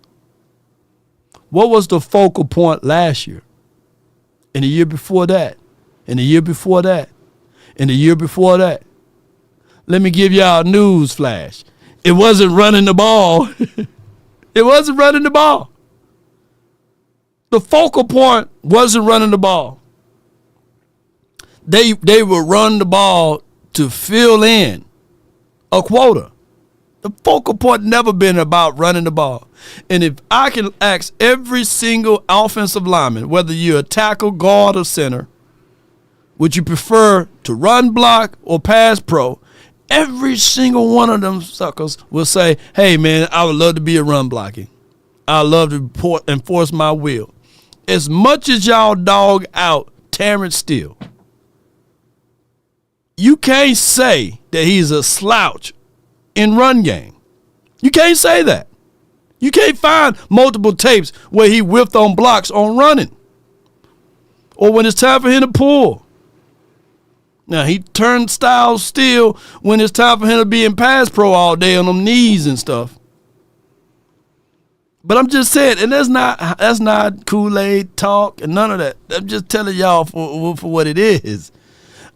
what was the focal point last year? And the year before that? And the year before that? And the year before that? Let me give y'all a news flash. It wasn't running the ball. It wasn't running the ball. The focal point wasn't running the ball. They would run the ball to fill in a quota. The focal point never been about running the ball. And if I can ask every single offensive lineman, whether you're a tackle, guard, or center, would you prefer to run block or pass pro? Every single one of them suckers will say, hey, man, I would love to be a run blocking. I love to enforce my will. As much as y'all dog out Terrence Steele, you can't say that he's a slouch in run game. You can't say that. You can't find multiple tapes where he whiffed on blocks on running or when it's time for him to pull. Now, he turned style still when it's time for him to be in pass pro all day on them knees and stuff. But I'm just saying, and that's not Kool-Aid talk and none of that. I'm just telling y'all for what it is.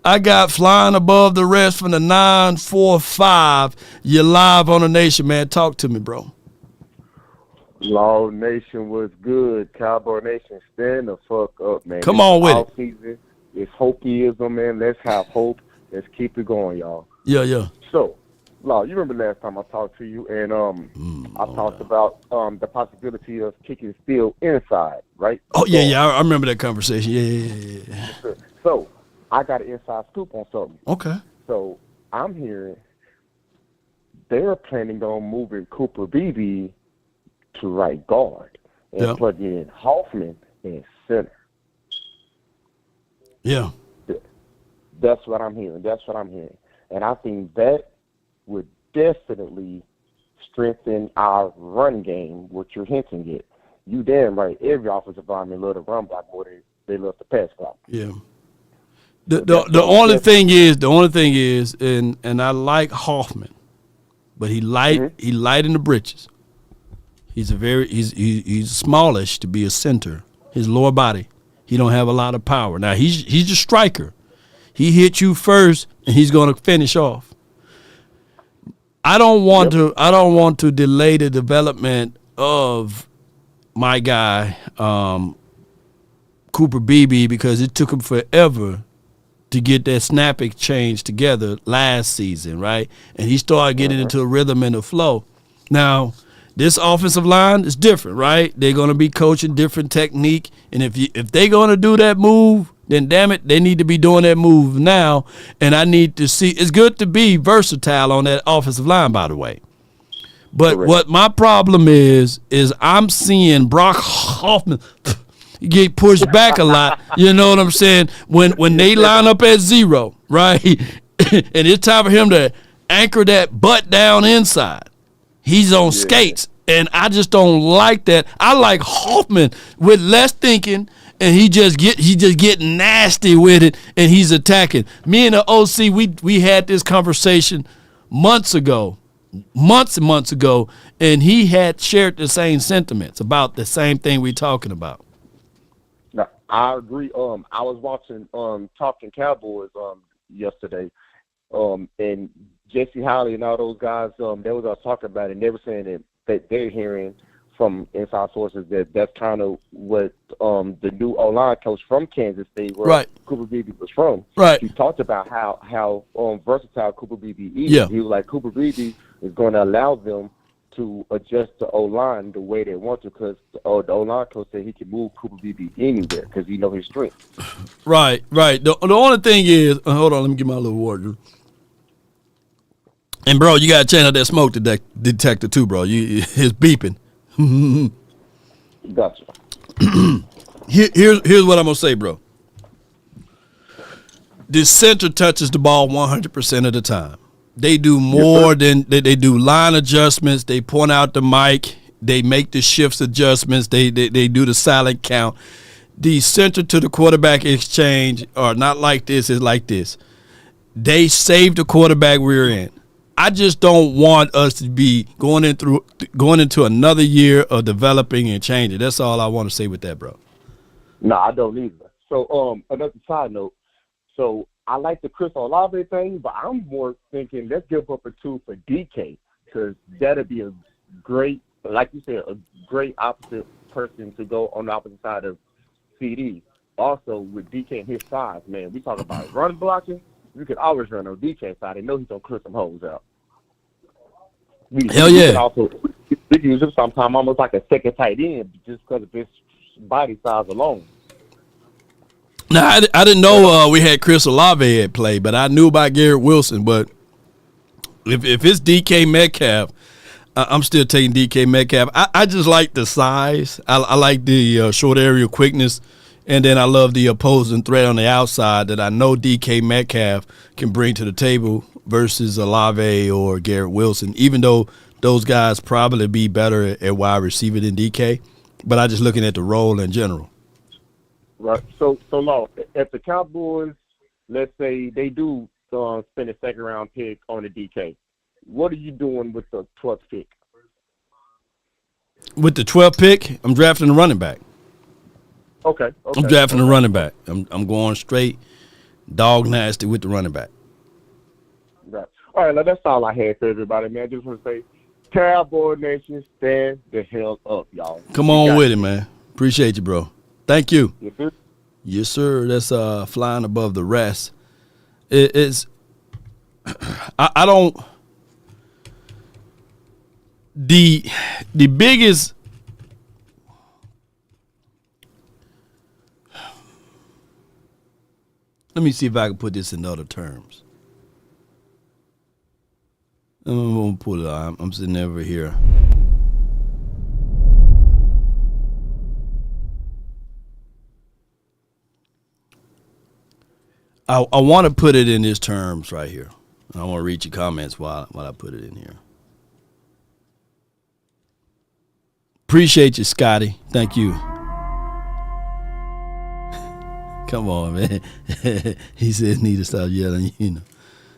I got flying above the rest from the 945. You're live on the Nation, man. Talk to me, bro. Law Nation was good. Cowboy Nation, stand the fuck up, man. Come on with it. Season. It's hopeism, man. Let's have hope. Let's keep it going, y'all. Yeah. So, Law, you remember last time I talked to you, and I talked about the possibility of kicking Steele inside, right? Oh, yeah. I remember that conversation. Yeah. So, I got an inside scoop on something. Okay. So, I'm hearing they're planning on moving Cooper Beebe to right guard and plugging in Hoffman in center. Yeah. That's what I'm hearing. And I think that would definitely strengthen our run game, what you're hinting at. You damn right. Every offensive lineman love to run block more than they love to pass block. Yeah. The only thing is, and I like Hoffman, but he light in the britches. He's smallish to be a center. His lower body, he don't have a lot of power. Now he's a striker. He hit you first, and he's going to finish off. I don't want to delay the development of my guy Cooper Beebe because it took him forever to get that snap exchange together last season, right? And he started getting into a rhythm and a flow. Now, this offensive line is different, right? They're going to be coaching different technique, and if they're going to do that move, then damn it, they need to be doing that move now. And I need to see. It's good to be versatile on that offensive line, by the way. But what my problem is I'm seeing Brock Hoffman get pushed back a lot. You know what I'm saying? When they line up at zero, right? And it's time for him to anchor that butt down inside. He's on skates, and I just don't like that. I like Hoffman with less thinking, and he just get nasty with it, and he's attacking. Me and the OC, we had this conversation months and months ago, and he had shared the same sentiments about the same thing we're talking about. No, I agree. I was watching Talking Cowboys yesterday, and Jesse Howley and all those guys, they was talking about it, and they were saying that they're hearing from inside sources that's kind of what the new O-line coach from Kansas State, where Cooper Beebe was from, he talked about how versatile Cooper Beebe is. Yeah. He was like, Cooper Beebe is going to allow them to adjust the O-line the way they want to, because the O-line coach said he can move Cooper Beebe anywhere because he know his strength. Right. The only thing is, hold on, let me get my little water. And, bro, you got to change out that smoke detector, too, bro. It's beeping. Gotcha. Here's what I'm going to say, bro. The center touches the ball 100% of the time. They do more than they do line adjustments. They point out the mic. They make the shifts adjustments. They do the silent count. The center to the quarterback exchange are not like this. It's like this. They save the quarterback rear end. I just don't want us to be going into another year of developing and changing. That's all I want to say with that, bro. No, I don't either. So, another side note. So, I like the Chris Olave thing, but I'm more thinking let's give up a 2 for DK, because that'd be a great, like you said, a great opposite person to go on the opposite side of CD. Also, with DK and his size, man, we talk about run blocking. You can always run on DK side. They know he's going to clear some holes out. Hell yeah. We can use him sometimes almost like a second tight end just because of his body size alone. Now, I didn't know we had Chris Olave at play, but I knew about Garrett Wilson. But if it's DK Metcalf, I'm still taking DK Metcalf. I just like the size. I like the short area quickness. And then I love the opposing threat on the outside that I know DK Metcalf can bring to the table versus Olave or Garrett Wilson, even though those guys probably be better at wide receiver than DK. But I'm just looking at the role in general. Right. So Law, if the Cowboys, let's say they do spend a second-round pick on the DK, what are you doing with the 12th pick? With the 12th pick, I'm drafting a running back. Okay. I'm drafting a running back. I'm going straight dog nasty with the running back. Right. All right, that's all I had for everybody, man. I just want to say, Cowboy Nation, stand the hell up, y'all. Come on with it, man. Appreciate you, bro. Thank you. Yes, sir. Yes, sir. That's flying above the rest. It's I don't the biggest let me see if I can put this in other terms. I'm gonna pull it out. I'm sitting over here. I want to put it in these terms right here. I want to read your comments while I put it in here. Appreciate you, Scotty. Thank you. Come on, man. He said, need to stop yelling, you know.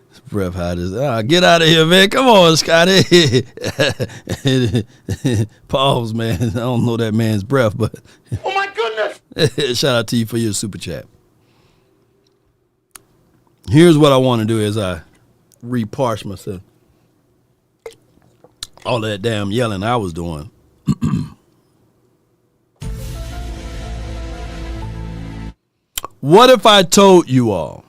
His breath hot as, get out of here, man. Come on, Scotty. Pause, man. I don't know that man's breath, but. Oh, my goodness. Shout out to you for your super chat. Here's what I want to do as I reparse myself. All that damn yelling I was doing. What if I told you all?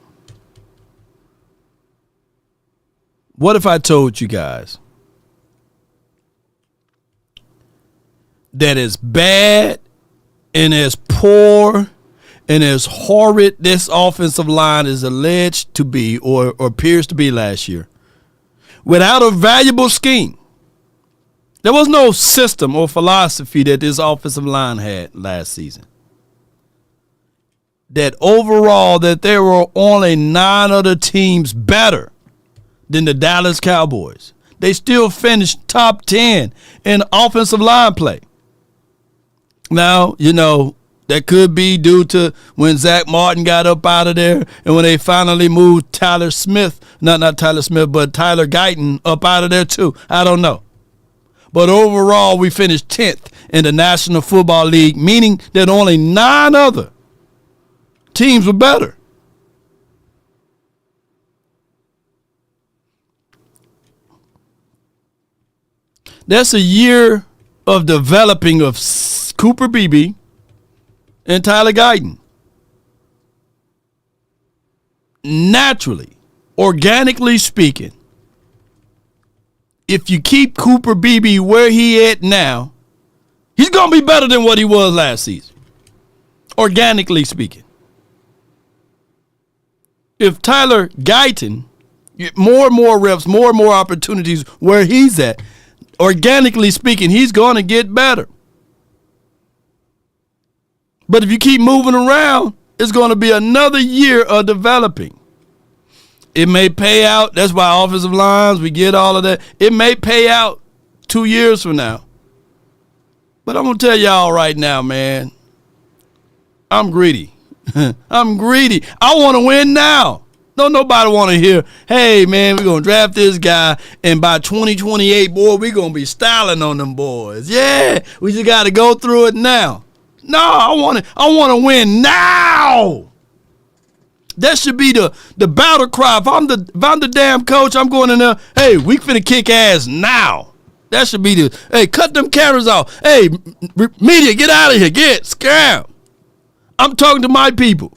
What if I told you guys that as bad and as poor and as horrid this offensive line is alleged to be or appears to be last year, without a valuable scheme, there was no system or philosophy that this offensive line had last season, that overall that there were only 9 other teams better than the Dallas Cowboys, They still finished top 10 in offensive line play. Now, that could be due to when Zach Martin got up out of there and when they finally moved Tyler Guyton up out of there too. I don't know. But overall, we finished 10th in the National Football League, meaning that only 9 other teams were better. That's a year of developing of Cooper Beebe and Tyler Guyton. Naturally, organically speaking, if you keep Cooper Beebe where he at now, he's going to be better than what he was last season. Organically speaking. If Tyler Guyton get more and more reps, more and more opportunities where he's at, organically speaking, he's going to get better. But if you keep moving around, it's going to be another year of developing. It may pay out. That's why offensive lines, we get all of that. It may pay out 2 years from now. But I'm going to tell y'all right now, man, I'm greedy. I'm greedy. I want to win now. Don't nobody want to hear, hey, man, we're going to draft this guy, and by 2028, boy, we're going to be styling on them boys. Yeah, we just got to go through it now. No, I want to win now. That should be the battle cry. If I'm the damn coach, I'm going in there, hey, we finna kick ass now. That should be hey, cut them cameras off. Hey, media, get out of here. Get scam. I'm talking to my people.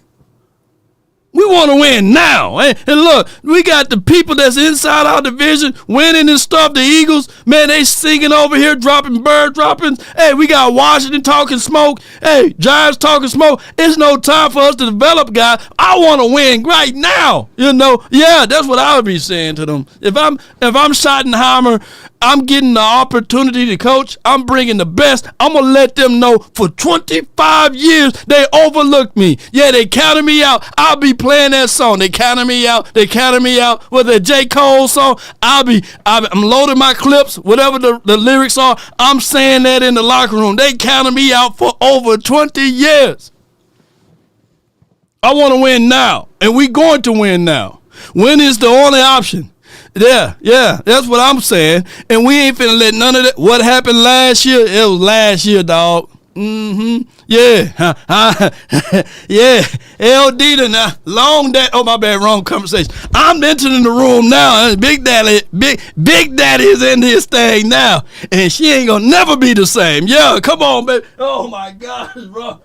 We want to win now. And look, we got the people that's inside our division winning and stuff. The Eagles, man, they singing over here, dropping bird droppings. Hey, we got Washington talking smoke. Hey, Giants talking smoke. It's no time for us to develop, guys. I want to win right now. Yeah, that's what I would be saying to them. If I'm Schottenheimer, I'm getting the opportunity to coach. I'm bringing the best. I'm going to let them know for 25 years they overlooked me. Yeah, they counted me out. I'll be playing that song. They counted me out. They counted me out with a J. Cole song. I'm loading my clips, whatever the lyrics are. I'm saying that in the locker room. They counted me out for over 20 years. I want to win now, and we going to win now. Win is the only option. Yeah, that's what I'm saying. And we ain't finna let none of that. What happened last year? It was last year, dog. Yeah. Yeah. LD now. Long that. Oh, my bad. Wrong conversation. I'm entering the room now. And Big Daddy is in this thing now. And she ain't gonna never be the same. Yeah, come on, baby. Oh, my gosh, bro.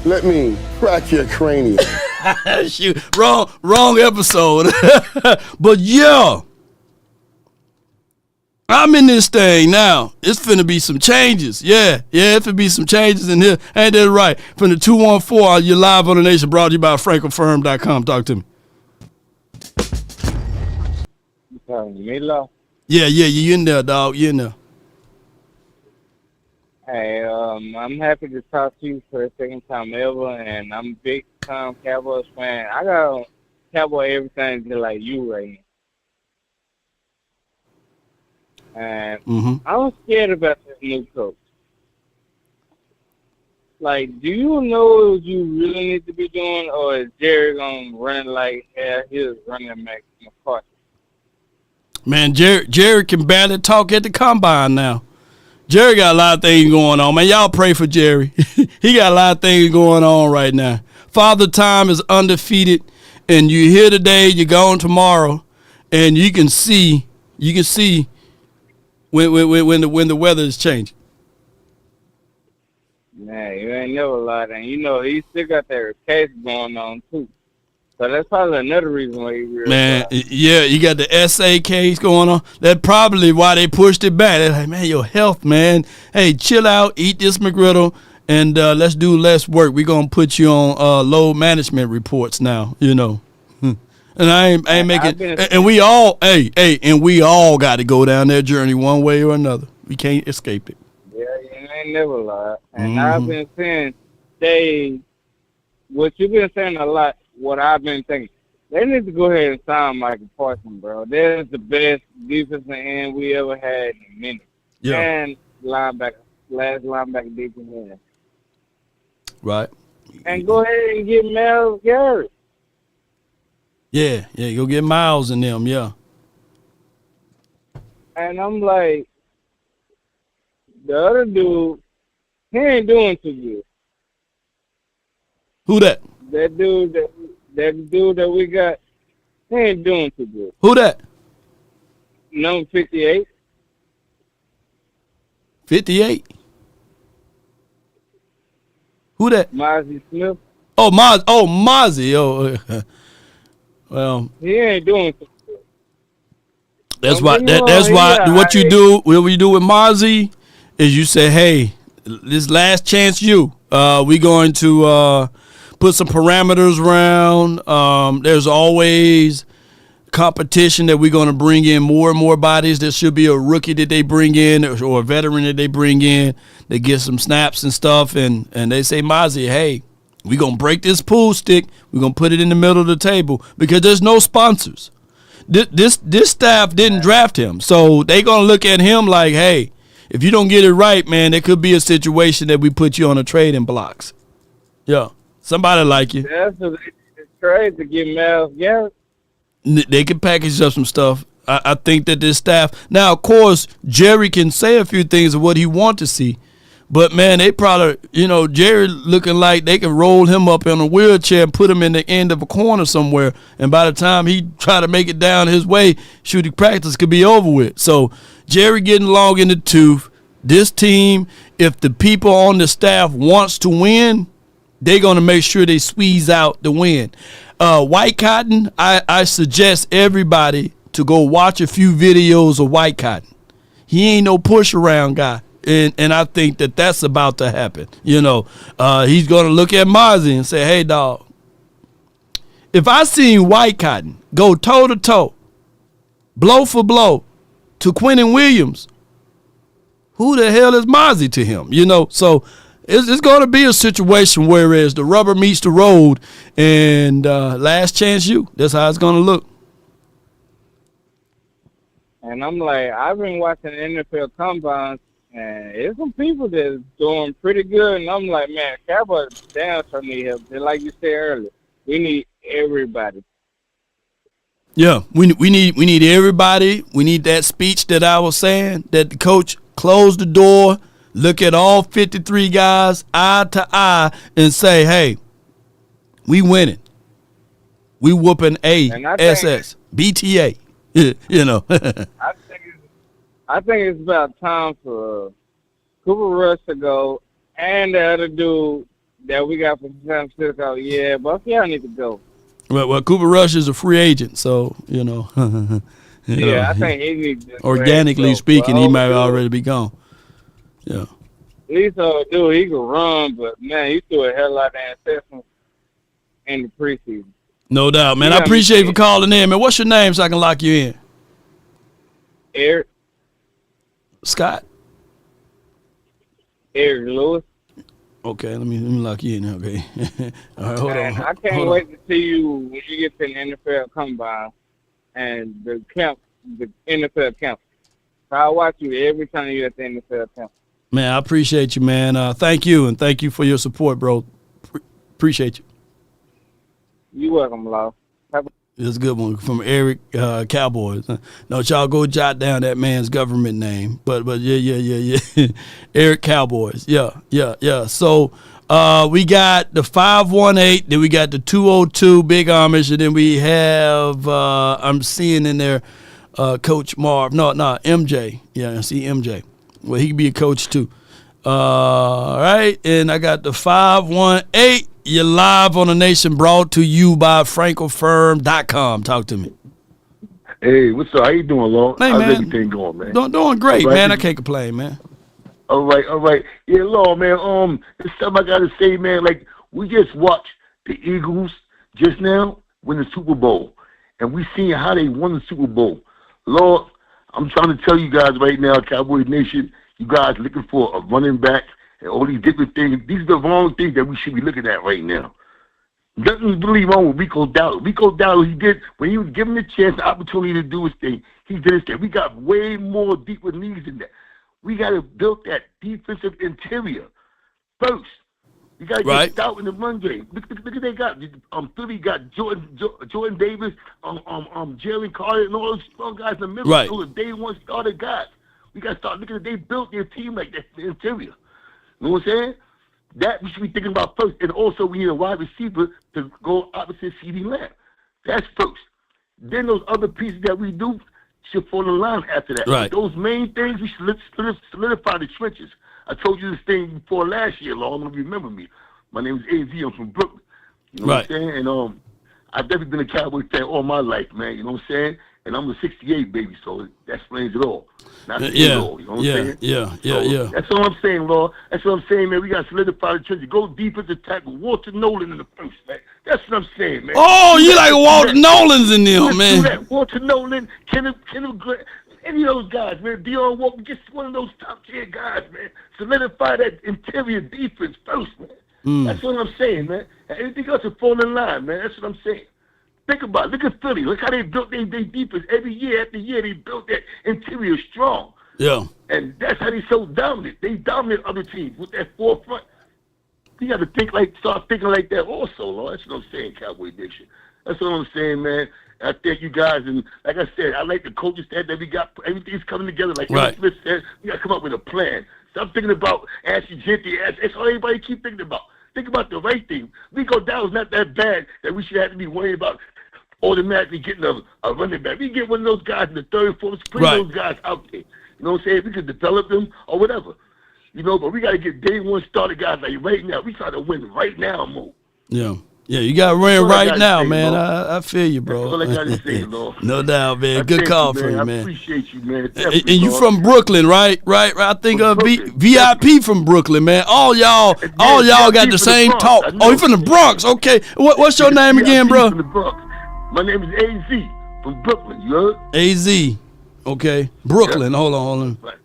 Let me crack your cranium. Shoot, wrong episode. But yeah, I'm in this thing now. It's finna be some changes. Yeah, it finna be some changes in here. Ain't that right? From the 214, you're live on the Nation, brought to you by FrenkelFirm.com. Talk to me. You telling me, Lo? Yeah, you in there, dog. You in there. Hey, I'm happy to talk to you for the second time ever, and I'm a big-time Cowboys fan. I got Cowboy everything just like you right now. And I'm scared about this new coach. Like, do you know what you really need to be doing, or is Jerry going to run like his running back McCarthy? Man, Jerry can barely talk at the combine now. Jerry got a lot of things going on, man. Y'all pray for Jerry. He got a lot of things going on right now. Father Time is undefeated, and you're here today, you're gone tomorrow, and you can see when the weather is changing. Man, you ain't never lied, and he still got that case going on too. So that's probably another reason why you man, yeah, you got the SA case going on. That's probably why they pushed it back. They're like, man, your health, man. Hey, chill out, eat this McGriddle, and let's do less work. We're gonna put you on load management reports now, And I ain't making. And we all, and we all got to go down that journey one way or another. We can't escape it. Yeah, you ain't never lied. And I've been saying, what you've been saying a lot. What I've been thinking, They need to go ahead and sign Michael Parsons, bro. That is the best defensive end we ever had in a minute. Yeah. And last linebacker defensive end. Right. And go ahead and get Myles Garrett. Yeah, go get Miles in them, yeah. And I'm like, the other dude, he ain't doing too good. Who that? That dude that we got, he ain't doing too good. Who that? Number 58. 58? Who that? Mozzie Smith. Oh, Mozzie. Oh, well. He ain't doing too good. That's why. That's why. What you do with Mozzie is you say, "Hey, this last chance, we going to put some parameters around. There's always competition that we're going to bring in more and more bodies. There should be a rookie that they bring in or a veteran that they bring in. They get some snaps and stuff, and they say, Mozzie, hey, we're going to break this pool stick. We're going to put it in the middle of the table because there's no sponsors. This staff didn't draft him, so they going to look at him like, hey, if you don't get it right, man, there could be a situation that we put you on a trading blocks. Yeah, somebody like you. That's a trade to get Myles Garrett. They can package up some stuff. I think that this staff now, of course, Jerry can say a few things of what he wants to see, but man, they probably, Jerry looking like they can roll him up in a wheelchair and put him in the end of a corner somewhere, and by the time he try to make it down his way, shooting practice could be over with. So Jerry getting long in the tooth. This team, if the people on the staff wants to win, they're going to make sure they squeeze out the win. White Cotton, I suggest everybody to go watch a few videos of White Cotton. He ain't no push around guy, and I think that that's about to happen. He's going to look at Mozzie and say, hey, dog, if I seen White Cotton go toe-to-toe, blow for blow to Quinnen Williams, who the hell is Mozzie to him? So it's going to be a situation whereas the rubber meets the road and last chance that's how it's going to look. And I'm like, I've been watching NFL combines, and there's some people that's doing pretty good. And I'm like, man, Cowboys down for me help. And like you said earlier, we need everybody. Yeah, we need everybody. We need that speech that I was saying, that the coach closed the door, look at all 53 guys eye to eye and say, hey, we winning. We whooping ASS, BTA, I think it's about time for Cooper Rush to go and the other dude that we got from San Francisco. Yeah, both y'all need to go. Well, Cooper Rush is a free agent, so, I think he needs to organically speaking, he might already be gone. Yeah. At least dude, he can run, but man, he threw a hell of an assessment in the preseason. No doubt, man. I appreciate you for calling in, man. What's your name so I can lock you in? Eric. Scott. Eric Lewis. Okay, let me lock you in. Okay. All right, hold on. I can't wait to see you when you get to the NFL Combine and the NFL camp. I'll watch you every time you're at the NFL camp. Man, I appreciate you, man. Thank you, and thank you for your support, bro. Appreciate you. You're welcome, Law. It's a good one from Eric Cowboys. No, y'all go jot down that man's government name. But yeah. Eric Cowboys. Yeah. So we got the 518, then we got the 202 Big Amish, and then we have I'm seeing in there Coach Marv. No, MJ. Yeah, I see MJ. Well, he could be a coach too. All right, and I got the 518. You're live on the Nation, brought to you by FrenkelFirm.com. Talk to me. Hey, what's up? How you doing, Lord? Hey, How's man. everything going, man? Doing great, right. man. I can't complain, man. All right. Yeah, Lord, man. There's something I gotta say, man. Like, we just watched the Eagles just now win the Super Bowl, and we seen how they won the Super Bowl. Lord, I'm trying to tell you guys right now, Cowboys Nation, you guys looking for a running back and all these different things. These are the wrong things that we should be looking at right now. Nothing really wrong with Rico Dowdle. Rico Dowdle, he did, when he was given the chance, the opportunity to do his thing, he did his thing. We got way more deeper needs than that. We got to build that defensive interior first. You got to get stout in the run game. Look at they got. Philly got Jordan Davis, Jalen Carter, and all those strong guys in the middle. Right. Those are day one starter guys. We got to start looking at they built their team like that, the interior. You know what I'm saying? That we should be thinking about first. And also we need a wide receiver to go opposite CeeDee Lamb. That's first. Then those other pieces that we do should fall in line after that. Right. But those main things, we should solidify the trenches. I told you this thing before last year, Law. I don't know if you remember me. My name is AZ. I'm from Brooklyn. You know what I'm saying? And I've definitely been a Cowboys fan all my life, man. You know what I'm saying? And I'm a 68 baby, so that explains it all. Not it all, you know what I'm saying? Yeah. That's all I'm saying, Law. That's what I'm saying, man. We got to solidify the trenches. Go defensive tackle. Walter Nolan in the first, man. That's what I'm saying, man. Oh, you like Walter Nolan's in there, Let's man. do that. Walter Nolan, Kenneth Grant, any of those guys, man. Deion Walker, just one of those top-tier guys, man. Solidify that interior defense first, man. That's what I'm saying, man. And everything else will fall in line, man. That's what I'm saying. Think about it. Look at Philly. Look how they built their defense. Every year after year, they built that interior strong. Yeah. And that's how they so dominant. They dominate other teams with that forefront. You got to start thinking like that also, Lord. That's what I'm saying, Cowboy Nation. That's what I'm saying, man. I thank you guys. And like I said, I like the coaching staff that we got. Everything's coming together. Like Eric Smith said, we got to come up with a plan. Stop thinking about Ashley Gentry. That's all everybody keep thinking about. Think about the right thing. Rico Dowdle's not that bad that we should have to be worried about automatically getting a running back. We get one of those guys in the third, fourth, bring those guys out there. You know what I'm saying? We could develop them or whatever. You know, but we got to get day one starter guys like right now. We try to win right now, Mo. Yeah, you got to win right now, man. I feel you, bro. That's all I got to say, Lord. No doubt, man. Good call for you, man. I appreciate you, man. And you from Brooklyn, right? Right. I think VIP from Brooklyn, man. All y'all got the same talk. Oh, you from the Bronx? Okay. What's your name again, bro? From the Bronx. My name is AZ from Brooklyn. You heard? AZ. Okay. Brooklyn. Hold on. Right.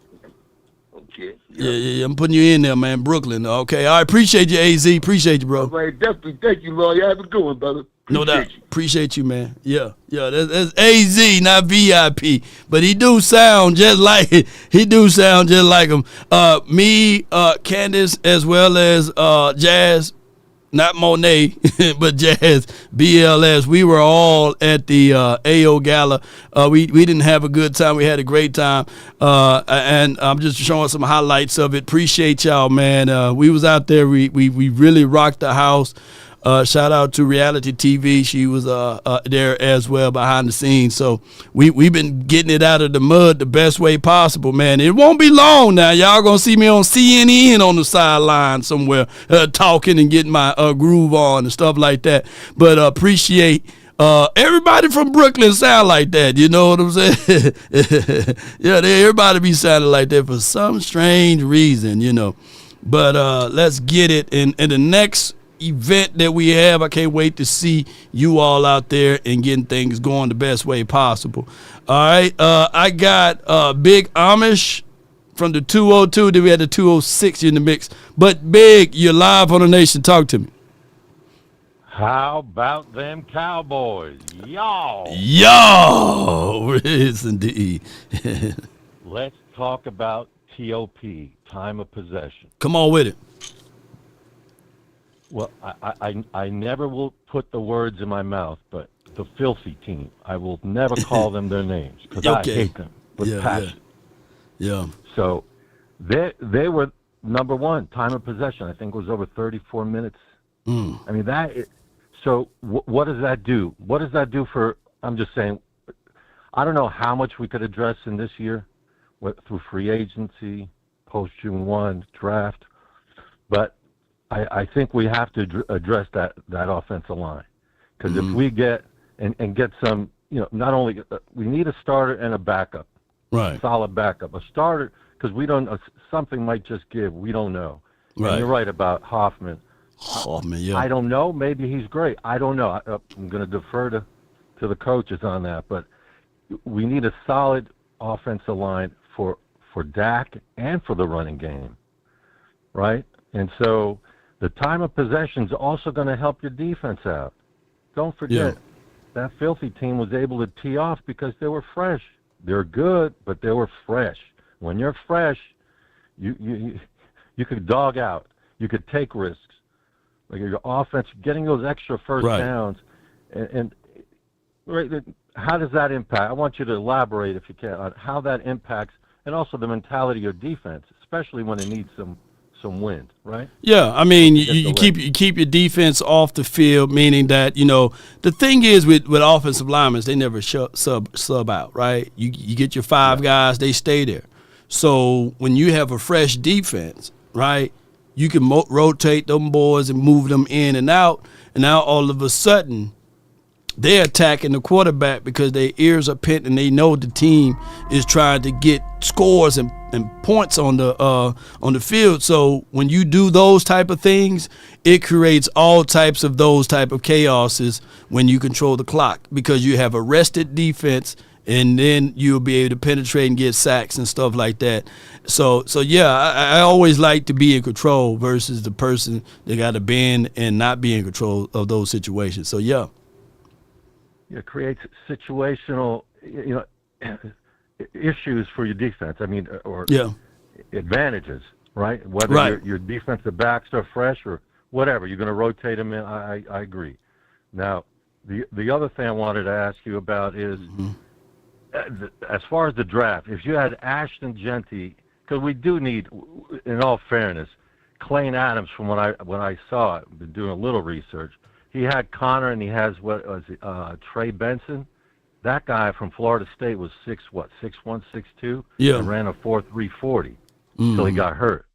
Okay. Yeah. I'm putting you in there, man. Brooklyn. Okay. I appreciate you, AZ. Appreciate you, bro. All right. Definitely. Thank you, Lord. You have a good one, brother. No doubt. Appreciate you, man. Yeah. That's AZ, not VIP. But he do sound just like him. Me, Candace, as well as Jazz. Not Monet, but Jazz, BLS. We were all at the AO Gala. We didn't have a good time. We had a great time. And I'm just showing some highlights of it. Appreciate y'all, man. We was out there. We really rocked the house. Shout out to Reality TV. She was there as well behind the scenes. So we've been getting it out of the mud the best way possible, man. It won't be long now. Y'all going to see me on CNN on the sideline somewhere talking and getting my groove on and stuff like that. But appreciate everybody from Brooklyn sound like that. You know what I'm saying? Yeah, everybody be sounding like that for some strange reason, you know. But let's get it. In the next event that we have, I can't wait to see you all out there and getting things going the best way possible. All right, I got Big Amish from the 202. Then we had the 206 in the mix. But Big, you're live on the Nation. Talk to me. How about them Cowboys? Y'all. Yes, indeed. Let's talk about TOP, time of possession. Come on with it. Well, I never will put the words in my mouth, but the filthy team, I will never call them their names because I hate them with passion. Yeah. So they were number one, time of possession. I think it was over 34 minutes. I mean, so what does that do? What does that do for, I'm just saying, I don't know how much we could address in this year through free agency, post-June 1, draft, but I think we have to address that offensive line because if we get and get some, not only we need a starter and a backup, right? Solid backup, a starter because we don't. Something might just give. We don't know. Right. And you're right about Hoffman. Yeah. I don't know. Maybe he's great. I don't know. I'm going to defer to the coaches on that, but we need a solid offensive line for Dak and for the running game, right? And so The time of possession is also going to help your defense out. Don't forget, that filthy team was able to tee off because they were fresh. They're good, but they were fresh. When you're fresh, you could dog out. You could take risks. Like your offense, getting those extra first downs, and how does that impact? I want you to elaborate, if you can, on how that impacts, and also the mentality of your defense, especially when it needs some wind, right? Yeah, I mean, you keep your defense off the field, meaning that, the thing is with offensive linemen, they never sub out, right? You get your 5 guys, they stay there. So when you have a fresh defense, right, you can rotate them boys and move them in and out, and now all of a sudden they're attacking the quarterback because their ears are pinned and they know the team is trying to get scores and points on the field. So when you do those type of things, it creates all types of those type of chaoses when you control the clock, because you have a rested defense, and then you'll be able to penetrate and get sacks and stuff like that. So yeah, I always like to be in control versus the person that got to bend and not be in control of those situations. So yeah. It creates situational, issues for your defense. I mean, or advantages, right? Whether your defensive backs are fresh or whatever, you're going to rotate them in. I agree. Now, the other thing I wanted to ask you about is, as far as the draft, if you had Ashton Genty, because we do need, in all fairness, Clayton Adams, from when I saw it, been doing a little research. He had Connor, and he has Trey Benson. That guy from Florida State was 6'1", 6'2", and ran a 4.3 40 until he got hurt.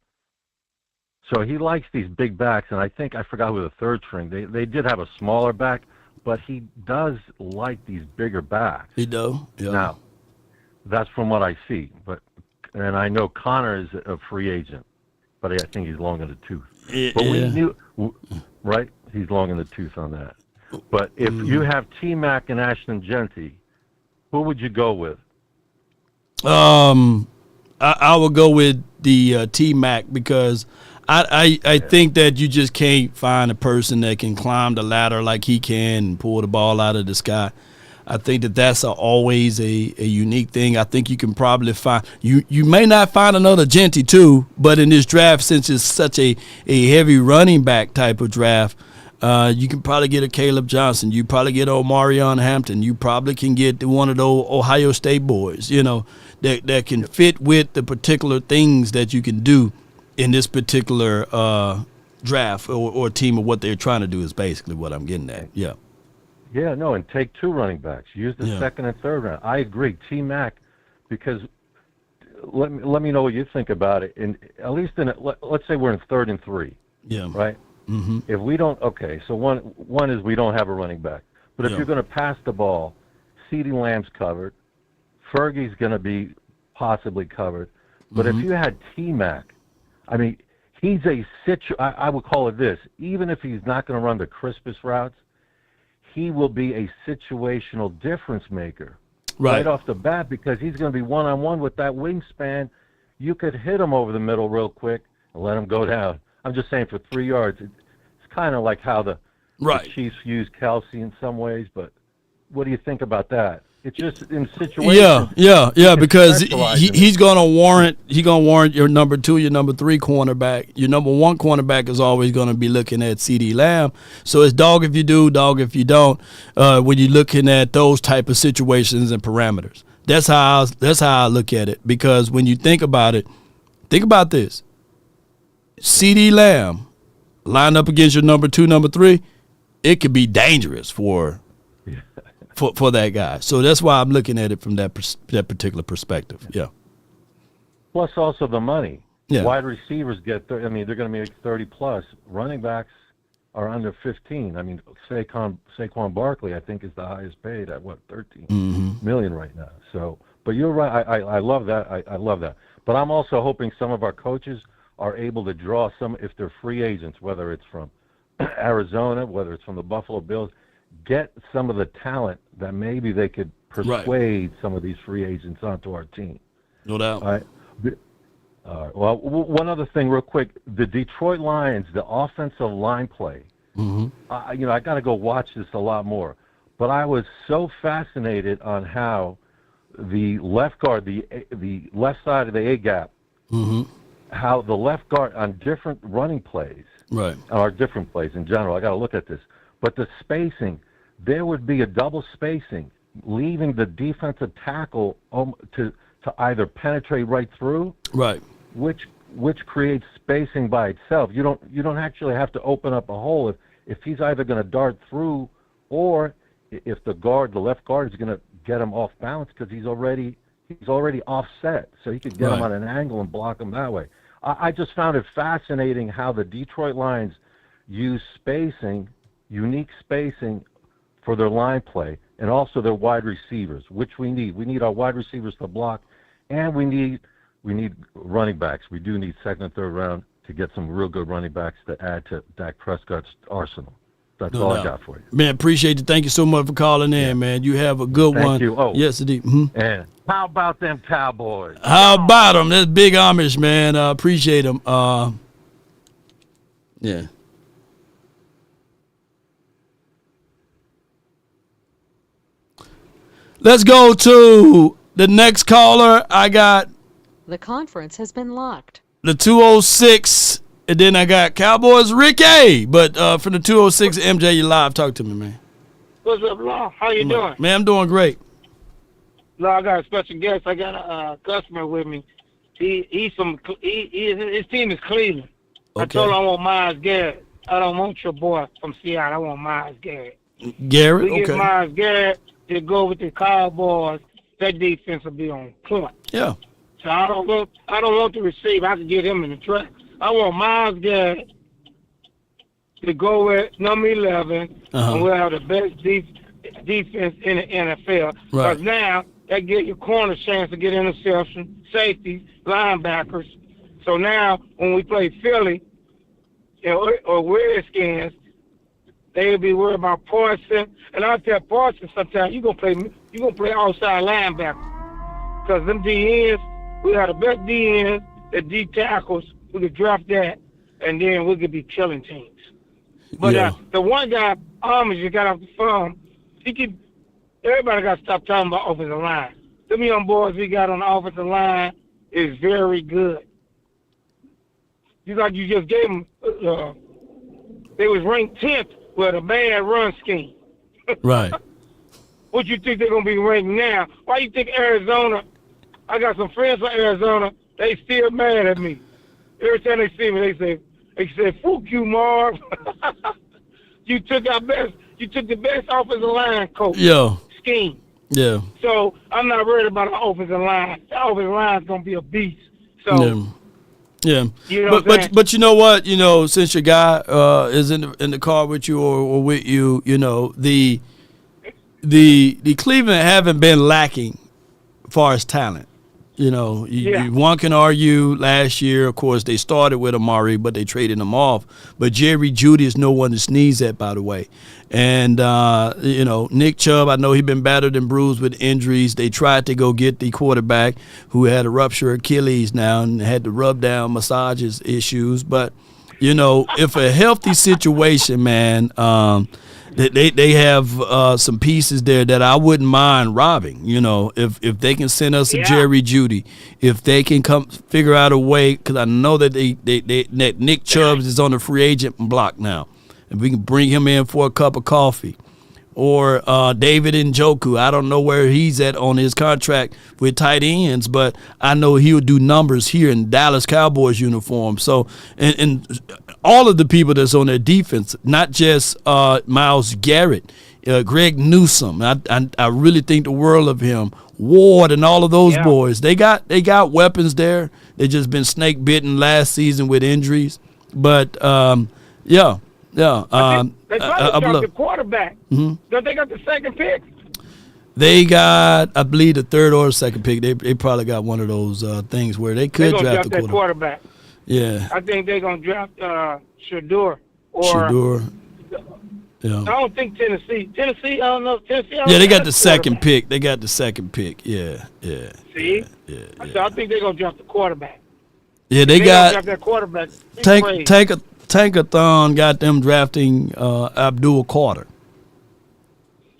So he likes these big backs, and I forgot who the third string. They did have a smaller back, but he does like these bigger backs. He do. Yeah. Now, that's from what I see. And I know Connor is a free agent, but I think he's long in the tooth. But we knew, right? He's long in the tooth on that. But if you have T-Mac and Ashton Genty, who would you go with? I would go with the T-Mac, because I think that you just can't find a person that can climb the ladder like he can and pull the ball out of the sky. I think that's always a unique thing. I think you can probably find you may not find another Genty too, but in this draft, since it's such a heavy running back type of draft, you can probably get a Caleb Johnson. You probably get Omarion Hampton. You probably can get one of those Ohio State boys, that can fit with the particular things that you can do in this particular draft or team, of what they're trying to do is basically what I'm getting at. Yeah. Yeah, no, and take 2 running backs. Use the second and third round. I agree, T-Mac, because let me know what you think about it. And at least let's say we're in 3rd and 3. Yeah. Right. Mm-hmm. If we don't, so one is we don't have a running back. But if you're going to pass the ball, CeeDee Lamb's covered. Fergie's going to be possibly covered. But if you had T-Mac, I mean, he's I would call it this. Even if he's not going to run the crispest routes, he will be a situational difference maker right off the bat, because he's going to be one-on-one with that wingspan. You could hit him over the middle real quick and let him go down. I'm just saying, for 3 yards, it's kind of like how the Chiefs use Kelsey in some ways, but what do you think about that? It's just in situations. Yeah, because he's gonna warrant your number 2, your number 3 cornerback. Your number 1 cornerback is always gonna be looking at CeeDee Lamb. So it's dog if you do, dog if you don't. When you're looking at those type of situations and parameters, that's how I look at it. Because when you think about it, think about this: CeeDee Lamb lined up against your number 2, number 3, it could be dangerous for that guy. So that's why I'm looking at it from that particular perspective. Yeah. Plus also the money. Yeah. Wide receivers get, they're going to make 30 plus. Running backs are under 15. I mean, Saquon Barkley, I think, is the highest paid at 13 million right now. So, but you're right. I love that. I love that. But I'm also hoping some of our coaches are able to draw some, if they're free agents, whether it's from Arizona, whether it's from the Buffalo Bills, get some of the talent that maybe they could persuade some of these free agents onto our team. No doubt. Well, one other thing real quick. The Detroit Lions, the offensive line play, I got to go watch this a lot more. But I was so fascinated on how the left guard, the left side of the A-gap, how the left guard on different running plays, or different plays in general, I got to look at this. But the spacing, there would be a double spacing, leaving the defensive tackle to either penetrate right through, which creates spacing by itself. You don't actually have to open up a hole if he's either going to dart through, or if the left guard is going to get him off balance because he's already offset, so he could get him on an angle and block him that way. I just found it fascinating how the Detroit Lions use spacing, unique spacing, for their line play and also their wide receivers, which we need. We need our wide receivers to block, and we need running backs. We do need second and third round to get some real good running backs to add to Dak Prescott's arsenal. That's all I got for you. Man, appreciate you. Thank you so much for calling in, man. You have a good one. Thank you. Oh, yes, indeed. And how about them Cowboys? How about them? That's big Amish, man. Appreciate them. Yeah. Let's go to the next caller. I got the conference has been locked. The 206, and then I got Cowboys Ricky. But for the 206, MJ, you live. Talk to me, man. What's up, Law? How you doing? Man, I'm doing great. Law, I got a special guest. I got a customer with me. His team is Cleveland. Okay. I told him I want Myles Garrett. I don't want your boy from Seattle. I want Myles Garrett. Garrett, we okay. get Myles Garrett to go with the Cowboys. That defense will be on point. Yeah. So I don't want the receiver. I can get him in the track. I want Myles Garrett to go with number 11, and we'll have the best defense in the NFL. Right. Because now that gives your corner chance to get interception, safeties, linebackers. So now when we play Philly or Redskins, they'll be worried about Parsons. And I'll tell Parsons sometimes you're gonna play outside linebacker. Because them DNs, we have the best DNs, the D tackles, we could draft that, and then we could be killing teams. But the one guy, you got off the phone, everybody got to stop talking about offensive line. Them young boys we got on the offensive line is very good. You just gave them, they was ranked 10th with a bad run scheme. Right. What you think they're going to be ranked now? Why you think Arizona, I got some friends from Arizona, they still mad at me. Every time they see me, they say, "Fuck you, Marv." You took the best offensive line coach scheme. Yeah. So I'm not worried about the offensive line. The offensive line is gonna be a beast. So yeah. You know but you know what? You know, since your guy is in the car with you or with you, you know, the Cleveland haven't been lacking as far as talent. You know, one can argue last year, of course, they started with Amari, but they traded him off. But Jerry Jeudy is no one to sneeze at, by the way. And, you know, Nick Chubb, I know he's been battered and bruised with injuries. They tried to go get the quarterback who had a ruptured Achilles now and had to rub down massages issues. But, you know, if a healthy situation, man, they have some pieces there that I wouldn't mind robbing. You know, if they can send us a Jerry Jeudy, if they can come figure out a way, because I know that that Nick Chubb is on the free agent block now. If we can bring him in for a cup of coffee, or David Njoku, I don't know where he's at on his contract with tight ends, but I know he'll do numbers here in Dallas Cowboys uniform. So, and all of the people that's on their defense, not just Myles Garrett, Greg Newsome. I really think the world of him. Ward and all of those boys. They got weapons there. They just been snake bitten last season with injuries. But they probably got the quarterback. Don't they got the second pick? They got, I believe, the third or second pick. They probably got one of those things where they could draft the quarterback. Yeah. I think they're going to draft Shador. Yeah. I don't think Tennessee. I don't know. Yeah, they got the second pick. They got the second pick. Yeah. See? Yeah. So I think they're going to draft the quarterback. Yeah, they got don't draft that quarterback. Crazy. Tankathon got them drafting Abdul Carter.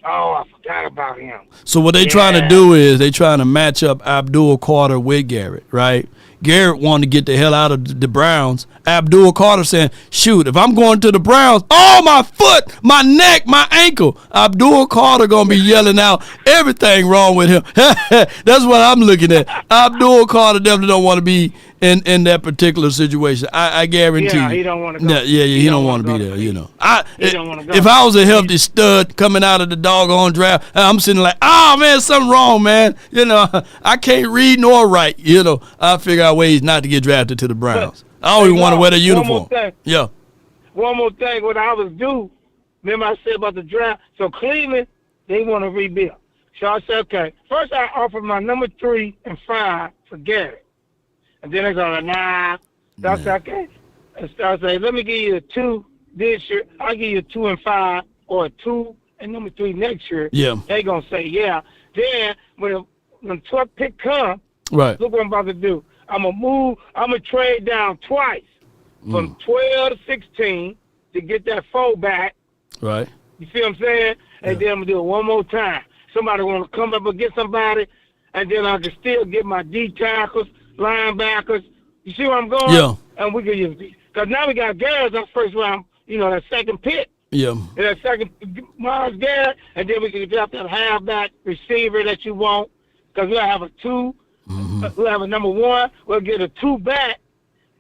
Oh, I forgot about him. So what they trying to do is they trying to match up Abdul Carter with Garrett, right? Garrett wanted to get the hell out of the Browns. Abdul Carter saying, shoot, if I'm going to the Browns, oh, my foot, my neck, my ankle. Abdul Carter going to be yelling out everything wrong with him. That's what I'm looking at. Abdul Carter definitely don't want to be in that particular situation. I guarantee you. Yeah, he don't want to go. He don't want to be there, you know. He don't want to go. If I was a healthy stud coming out of the doggone draft, I'm sitting like, oh, man, something wrong, man. You know, I can't read nor write. You know, I figure out ways not to get drafted to the Browns. I always want to wear the uniform. Yeah. One more thing. When I was due, remember I said about the draft? So Cleveland, they want to rebuild. So I said, okay. First I offered my number 3 and 5 for Garrett. And then they go, nah. So I said, okay. And so I said, let me give you a 2 this year. I'll give you a 2 and 5 or a 2 and number 3 next year. Yeah. They going to say, yeah. Then when the 12th pick comes, right. Look what I'm about to do. I'm going to trade down twice from 12 to 16 to get that 4 back. Right. You see what I'm saying? And then I'm going to do it one more time. Somebody want to come up and get somebody, and then I can still get my D tackles, linebackers. You see where I'm going? Yeah. And we can use these. Because now we got Garrett that first round, that second pick. Yeah. And that second, Miles Garrett, and then we can draft that halfback receiver that you want. Because we'll have a 2. We'll have a number 1. We'll get a 2 back,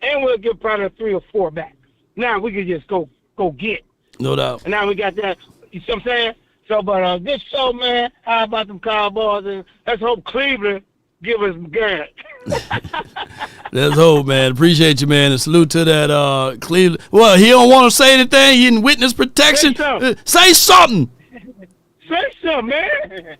and we'll get probably a 3 or 4 back. Now we can just go get. No doubt. And now we got that. You see what I'm saying? So, but this show, man, how about them Cowboys? And let's hope Cleveland give us Garrett. Let's hope, man. Appreciate you, man. And salute to that Cleveland. Well, he don't want to say anything. He in witness protection. Say something. Say something, man.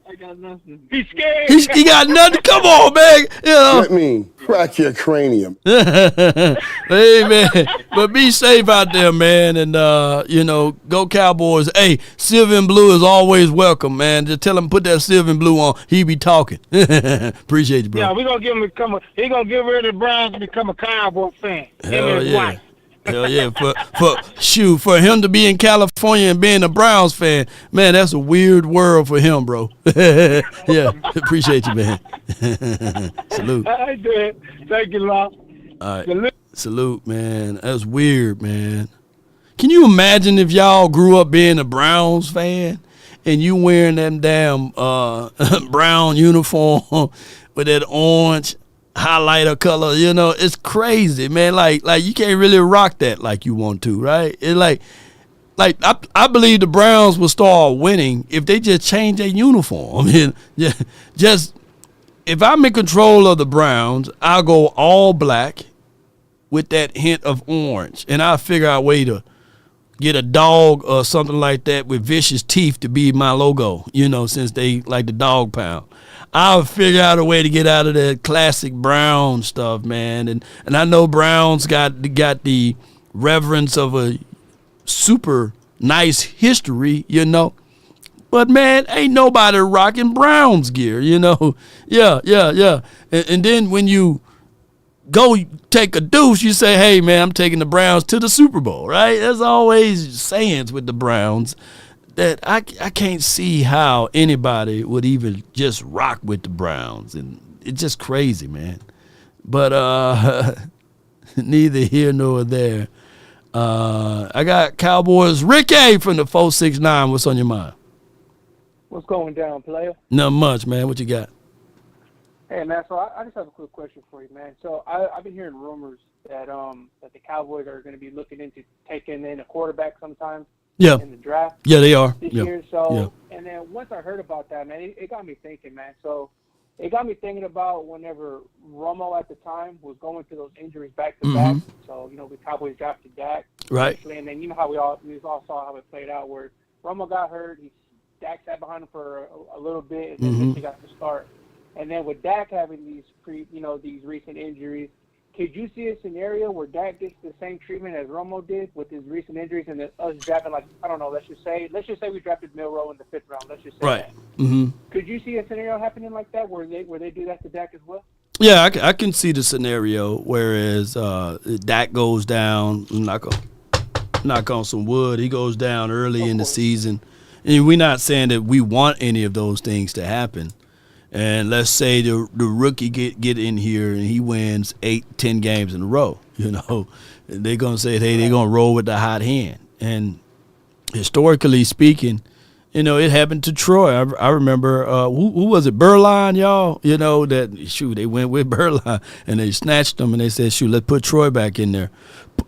I got nothing. He's scared. He got nothing. Come on, man. You know. Let me crack your cranium. Hey, man. But be safe out there, man. And, go Cowboys. Hey, silver and blue is always welcome, man. Just tell him put that silver and blue on. He be talking. Appreciate you, bro. Yeah, we're going to give him he's going to get rid of the Browns and become a Cowboy fan. Him and his wife. Hell yeah. For him to be in California and being a Browns fan, man, that's a weird world for him, bro. Yeah. Appreciate you, man. Salute. All right, dude. Thank you, Law. All right. Salute, man. That's weird, man. Can you imagine if y'all grew up being a Browns fan and you wearing them damn brown uniform with that orange highlighter color? It's crazy, man. Like you can't really rock that like you want to, right? It's like I believe the Browns will start winning if they just change their uniform. I mean, just if I'm in control of the Browns, I'll go all black with that hint of orange, and I'll figure out a way to get a dog or something like that with vicious teeth to be my logo, since they like the dog pound. I'll figure out a way to get out of that classic Brown stuff, man. And I know Browns got the reverence of a super nice history, But, man, ain't nobody rocking Browns gear, Yeah. And then when you go take a deuce, you say, hey, man, I'm taking the Browns to the Super Bowl, right? There's always sayings with the Browns that I can't see how anybody would even just rock with the Browns. And it's just crazy, man. But neither here nor there. I got Cowboys. Ricky from the 469. What's on your mind? What's going down, player? Not much, man. What you got? Hey, man, so I just have a quick question for you, man. So I've been hearing rumors that the Cowboys are going to be looking into taking in a quarterback sometime. Yeah. In the draft. Yeah, they are. This year. So, and then once I heard about that, man, it got me thinking, man. So it got me thinking about whenever Romo at the time was going through those injuries back to back. So, the Cowboys drafted Dak. Right. And then how we all saw how it played out where Romo got hurt. Dak sat behind him for a little bit and then he got to start. And then with Dak having these recent injuries, could you see a scenario where Dak gets the same treatment as Romo did with his recent injuries and us drafting, like, I don't know, let's just say we drafted Milroe in the 5th round. Let's just say that. Mm-hmm. Could you see a scenario happening like that where they do that to Dak as well? Yeah, I can see the scenario. Whereas Dak goes down, knock on some wood. He goes down early in the season, and we're not saying that we want any of those things to happen. And let's say the rookie get in here and he wins 8-10 games in a row. They're gonna say, hey, they're gonna roll with the hot hand. And historically speaking, it happened to Troy. I remember who was it? Burline, y'all. They went with Burline and they snatched him and they said, let's put Troy back in there.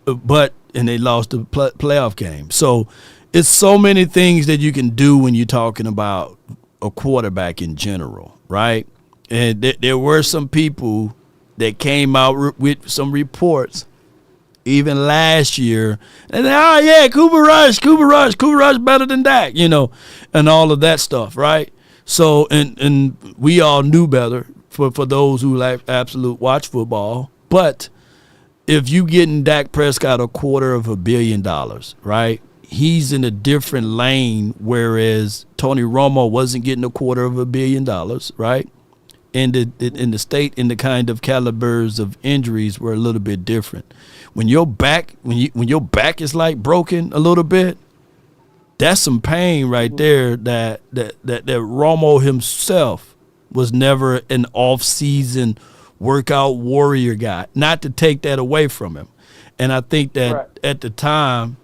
And they lost the playoff game. So it's so many things that you can do when you're talking about a quarterback in general, right? And there were some people that came out with some reports even last year, and Cooper Rush better than Dak, and all of that stuff, right? So, and we all knew better for those who like absolute watch football. But if you getting Dak Prescott $250 million, right? He's in a different lane, whereas Tony Romo wasn't getting $250 million, right? And the state and the kind of calibers of injuries were a little bit different. When your back is like broken a little bit, that's some pain right there. That Romo himself was never an off-season workout warrior guy. Not to take that away from him, and I think that at the time,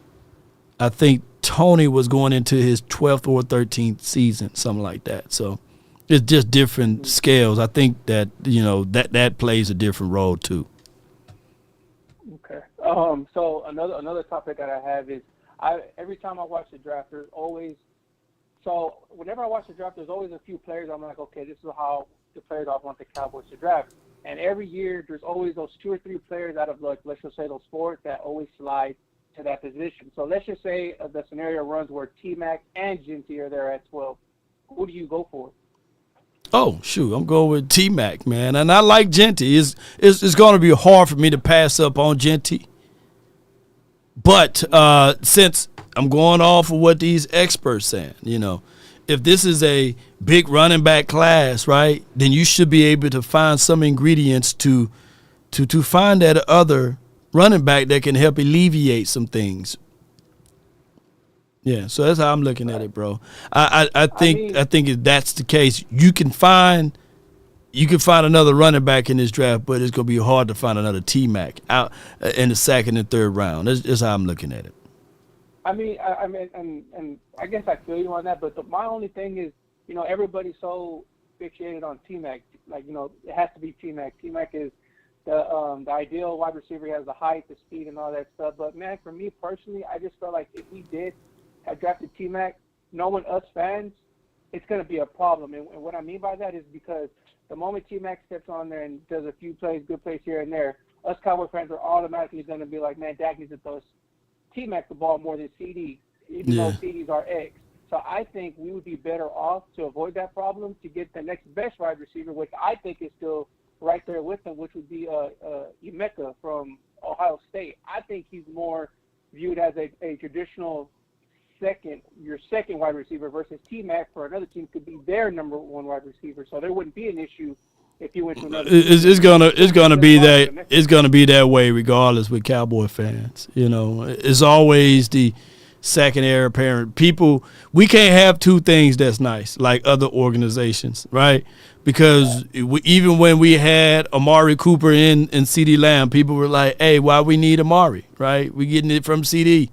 I think Tony was going into his 12th or 13th season, something like that. So it's just different scales. I think that that plays a different role too. Okay. So another topic that I have is every time I watch the draft, there's always whenever I watch the draft, there's always a few players I'm like, okay, this is how the players I want the Cowboys to draft. And every year there's always those 2 or 3 players out of let's just say those 4 that always slide to that position. So let's just say the scenario runs where T-Mac and Genty are there at 12. Who do you go for? Oh, shoot, I'm going with T-Mac, man. And I like Genty. It's going to be hard for me to pass up on Genty. But since I'm going off of what these experts saying, if this is a big running back class, right, then you should be able to find some ingredients to find that other running back that can help alleviate some things. Yeah, so that's how I'm looking at it, bro. I think if that's the case, you can find another running back in this draft, but it's gonna be hard to find another T-Mac out in the second and third round. That's how I'm looking at it. I mean, and I guess I feel you on that, but my only thing is, everybody's so fixated on T-Mac. Like, it has to be T-Mac. T-Mac is the ideal wide receiver. He has the height, the speed, and all that stuff. But man, for me personally, I just felt like if we did have drafted T-Mac, knowing us fans, it's going to be a problem. And what I mean by that is because the moment T-Mac steps on there and does a few plays, good plays here and there, us Cowboy fans are automatically going to be like, man, Dak needs to throw T-Mac the ball more than CD, even though CDs are X. So I think we would be better off to avoid that problem to get the next best wide receiver, which I think is still right there with him, which would be Emeka from Ohio State. I think he's more viewed as a traditional second wide receiver versus T-Mac for another team could be their number 1 wide receiver. So there wouldn't be an issue if you went to another. It's gonna be that way regardless with Cowboy fans. It's always the second heir apparent. People, we can't have 2 things that's nice like other organizations, right? Because even when we had Amari Cooper and CeeDee Lamb, people were like, hey, why we need Amari, right? We getting it from CD,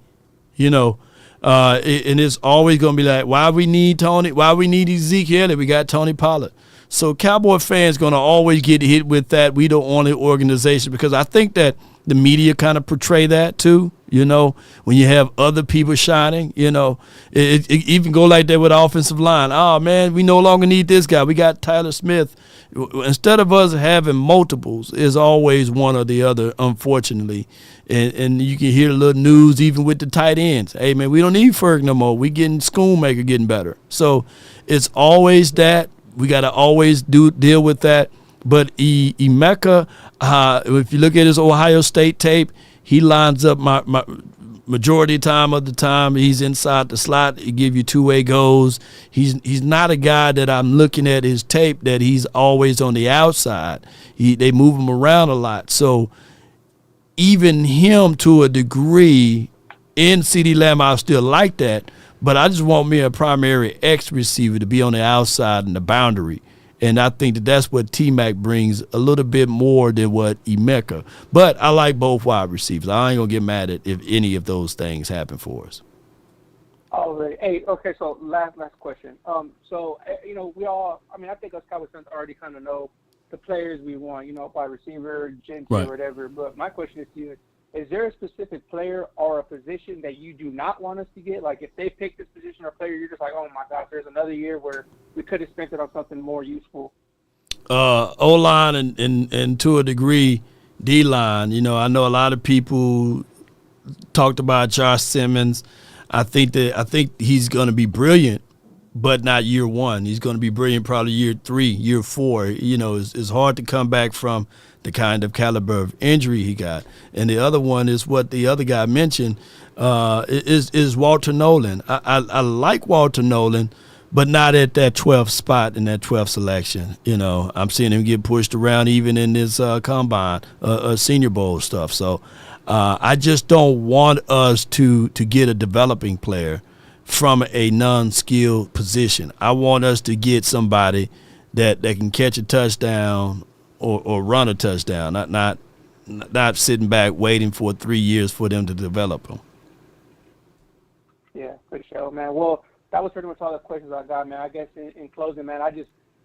and it's always going to be like, why we need Tony, why we need Ezekiel, we got Tony Pollard. So Cowboy fans going to always get hit with that. We the only organization, because I think that the media kind of portray that too, when you have other people shining, it even go like that with offensive line. Oh, man, we no longer need this guy. We got Tyler Smith. Instead of us having multiples, it's always one or the other, unfortunately. And you can hear a little news even with the tight ends. Hey, man, we don't need Ferg no more. We getting Schoonmaker getting better. So it's always that. We got to always deal with that. But Emeka, if you look at his Ohio State tape, he lines up majority of the time he's inside the slot. He give you two-way goals. He's not a guy that I'm looking at his tape that he's always on the outside. They move him around a lot. So even him to a degree in CeeDee Lamb, I still like that. But I just want me a primary X receiver to be on the outside and the boundary. And I think that's what T-Mac brings a little bit more than what Emeka. But I like both wide receivers. I ain't going to get mad at if any of those things happen for us. All right. Hey, okay, so last question. We all, I think us Cowboys fans already kind of know the players we want, wide receiver, Gen 2, right, or whatever. But my question is to you, is there a specific player or a position that you do not want us to get? Like, if they pick this position or player, you're just like, oh, my gosh, there's another year where we could have spent it on something more useful. O-line and to a degree, D-line. I know a lot of people talked about Josh Simmons. I think he's going to be brilliant, but not year one. He's going to be brilliant probably year 3, year 4. It's hard to come back from the kind of caliber of injury he got. And the other one is what the other guy mentioned, is Walter Nolan. I like Walter Nolan, but not at that 12th spot in that 12th selection. I'm seeing him get pushed around even in this combine, Senior Bowl stuff. So I just don't want us to get a developing player from a non-skilled position. I want us to get somebody that can catch a touchdown or run a touchdown, not sitting back waiting for 3 years for them to develop them. Yeah, for sure, man. Well, that was pretty much all the questions I got, man. I guess in closing, man,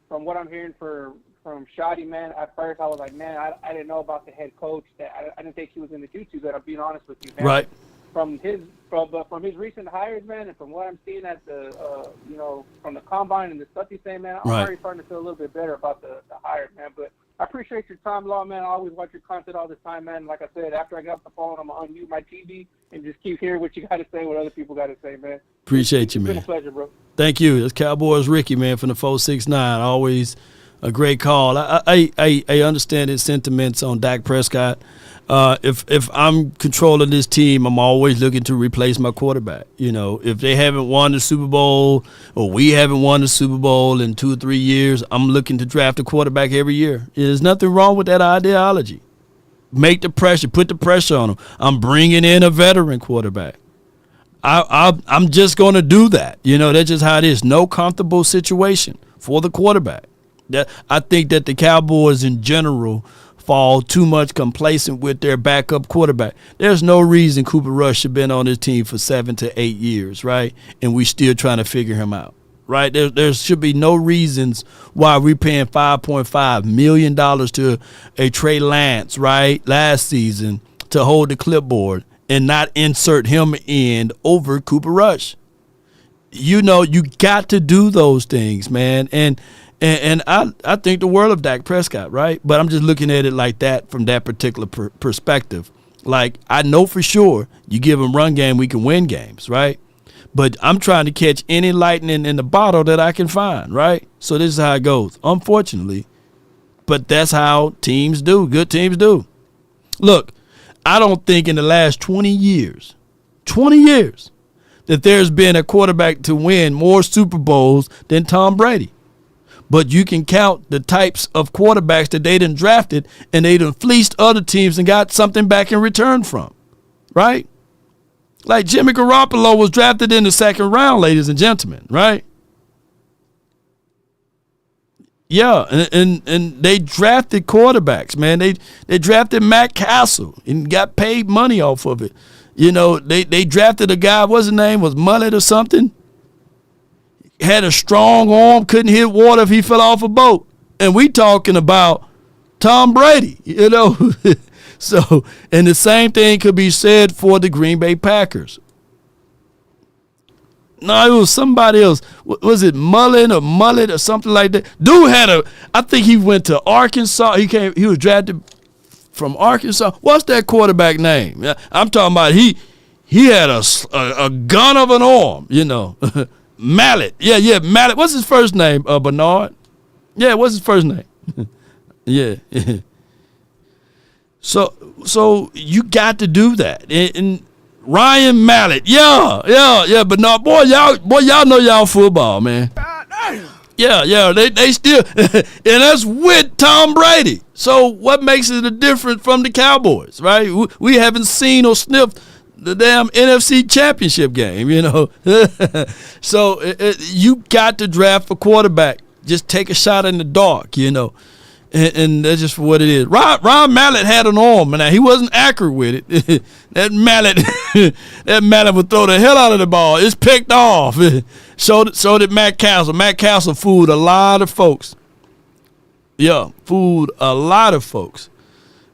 from what I'm hearing from Shotty, man, at first I was like, man, I didn't know about the head coach. That I didn't think he was going to do too good. I'm being honest with you, man. Right. From his recent hires, man, and from what I'm seeing at the from the combine and the stuff he's saying, man, I'm already starting to feel a little bit better about the hire, man. But I appreciate your time, Law, man. I always watch your content all the time, man. Like I said, after I get off the phone, I'm going to unmute my TV and just keep hearing what you got to say, what other people got to say, man. Appreciate you, man. It's been a pleasure, bro. Thank you. It's Cowboys Ricky, man, from the 469. Always a great call. I understand his sentiments on Dak Prescott. If I'm controlling this team, I'm always looking to replace my quarterback. If they haven't won the Super Bowl or we haven't won the Super Bowl in 2 or 3 years, I'm looking to draft a quarterback every year. There's nothing wrong with that ideology. Make the pressure, put the pressure on them. I'm bringing in a veteran quarterback. I'm just going to do that. That's just how it is. No comfortable situation for the quarterback. I think that the Cowboys in general fall too much complacent with their backup quarterback. There's no reason Cooper Rush should have been on this team for 7 to 8 years, right? And we still trying to figure him out, right? There should be no reasons why we're paying $5.5 million to a Trey Lance, right, last season to hold the clipboard and not insert him in over Cooper Rush. You got to do those things, man. And I think the world of Dak Prescott, right? But I'm just looking at it like that from that particular perspective. Like, I know for sure you give him run game, we can win games, right? But I'm trying to catch any lightning in the bottle that I can find, right? So this is how it goes, unfortunately. But that's how teams do. Good teams do. Look, I don't think in the last 20 years, that there's been a quarterback to win more Super Bowls than Tom Brady. But you can count the types of quarterbacks that they done drafted and they done fleeced other teams and got something back in return from, right? Like Jimmy Garoppolo was drafted in the 2nd round, ladies and gentlemen, right? Yeah, and they drafted quarterbacks, man. They drafted Matt Castle and got paid money off of it. They drafted a guy, what's his name, was Mullet or something? Had a strong arm, couldn't hit water if he fell off a boat. And we talking about Tom Brady, So, and the same thing could be said for the Green Bay Packers. No, it was somebody else. Was it Mullet or something like that? Dude I think he went to Arkansas. He was drafted from Arkansas. What's that quarterback name? I'm talking about he had a gun of an arm, Mallet. Yeah, Mallet. What's his first name? Bernard? Yeah, what's his first name? Yeah. So you got to do that. And Ryan Mallett. Yeah. But no, boy, y'all know y'all football, man. Yeah. They still, and that's with Tom Brady. So what makes it a different from the Cowboys, right? We haven't seen or sniffed the damn NFC Championship game, you know. So you got to draft a quarterback. Just take a shot in the dark, you know. And that's just for what it is. Ron Mallett had an arm, and he wasn't accurate with it. that Mallett would throw the hell out of the ball. It's picked off. So did Matt Castle. Matt Castle fooled a lot of folks. Yeah, fooled a lot of folks.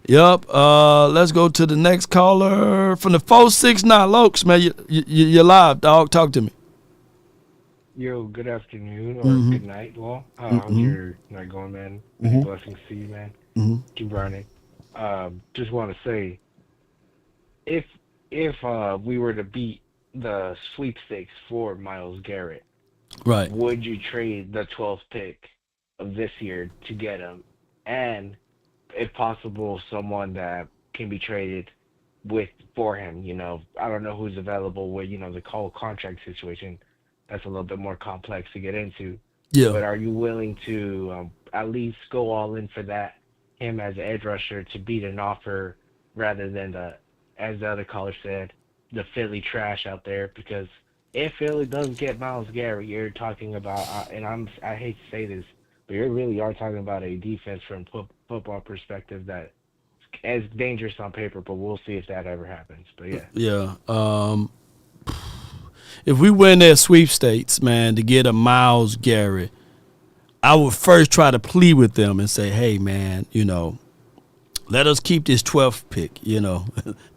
Yep. Let's go to the next caller from the 469 Lokes, man. You're live, dog. Talk to me. Yo, good afternoon or good night, Law. How's your night going, man? Blessings to you, man. Keep running. Just want to say, if we were to beat the sweepstakes for Myles Garrett, right? Would you trade the 12th pick of this year to get him, and if possible, someone that can be traded for him? You know, I don't know who's available with the whole contract situation. That's a little bit more complex to get into. Yeah. But are you willing to at least go all in for that, him as an edge rusher, to beat an offer rather than as the other caller said, the Philly trash out there? Because if Philly does get Myles Garrett, you're talking about, and I hate to say this, but you really are talking about a defense from football perspective that is dangerous on paper, but we'll see if that ever happens. But yeah. Yeah. If we win that sweepstakes, man, to get a Myles Garrett, I would first try to plead with them and say, hey, man, let us keep this 12th pick,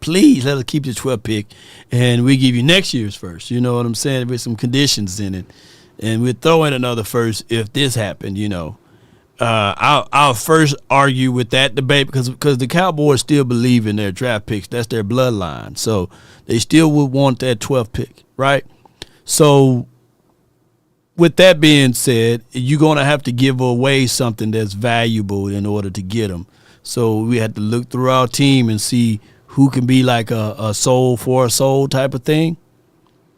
Please let us keep this 12th pick, and we give you next year's first, you know what I'm saying, with some conditions in it. And we'll throw in another first if this happened, I'll first argue with that debate because the Cowboys still believe in their draft picks. That's their bloodline. So they still would want that 12th pick, right? So with that being said, you're going to have to give away something that's valuable in order to get them. So we have to look through our team and see who can be like a soul for a soul type of thing.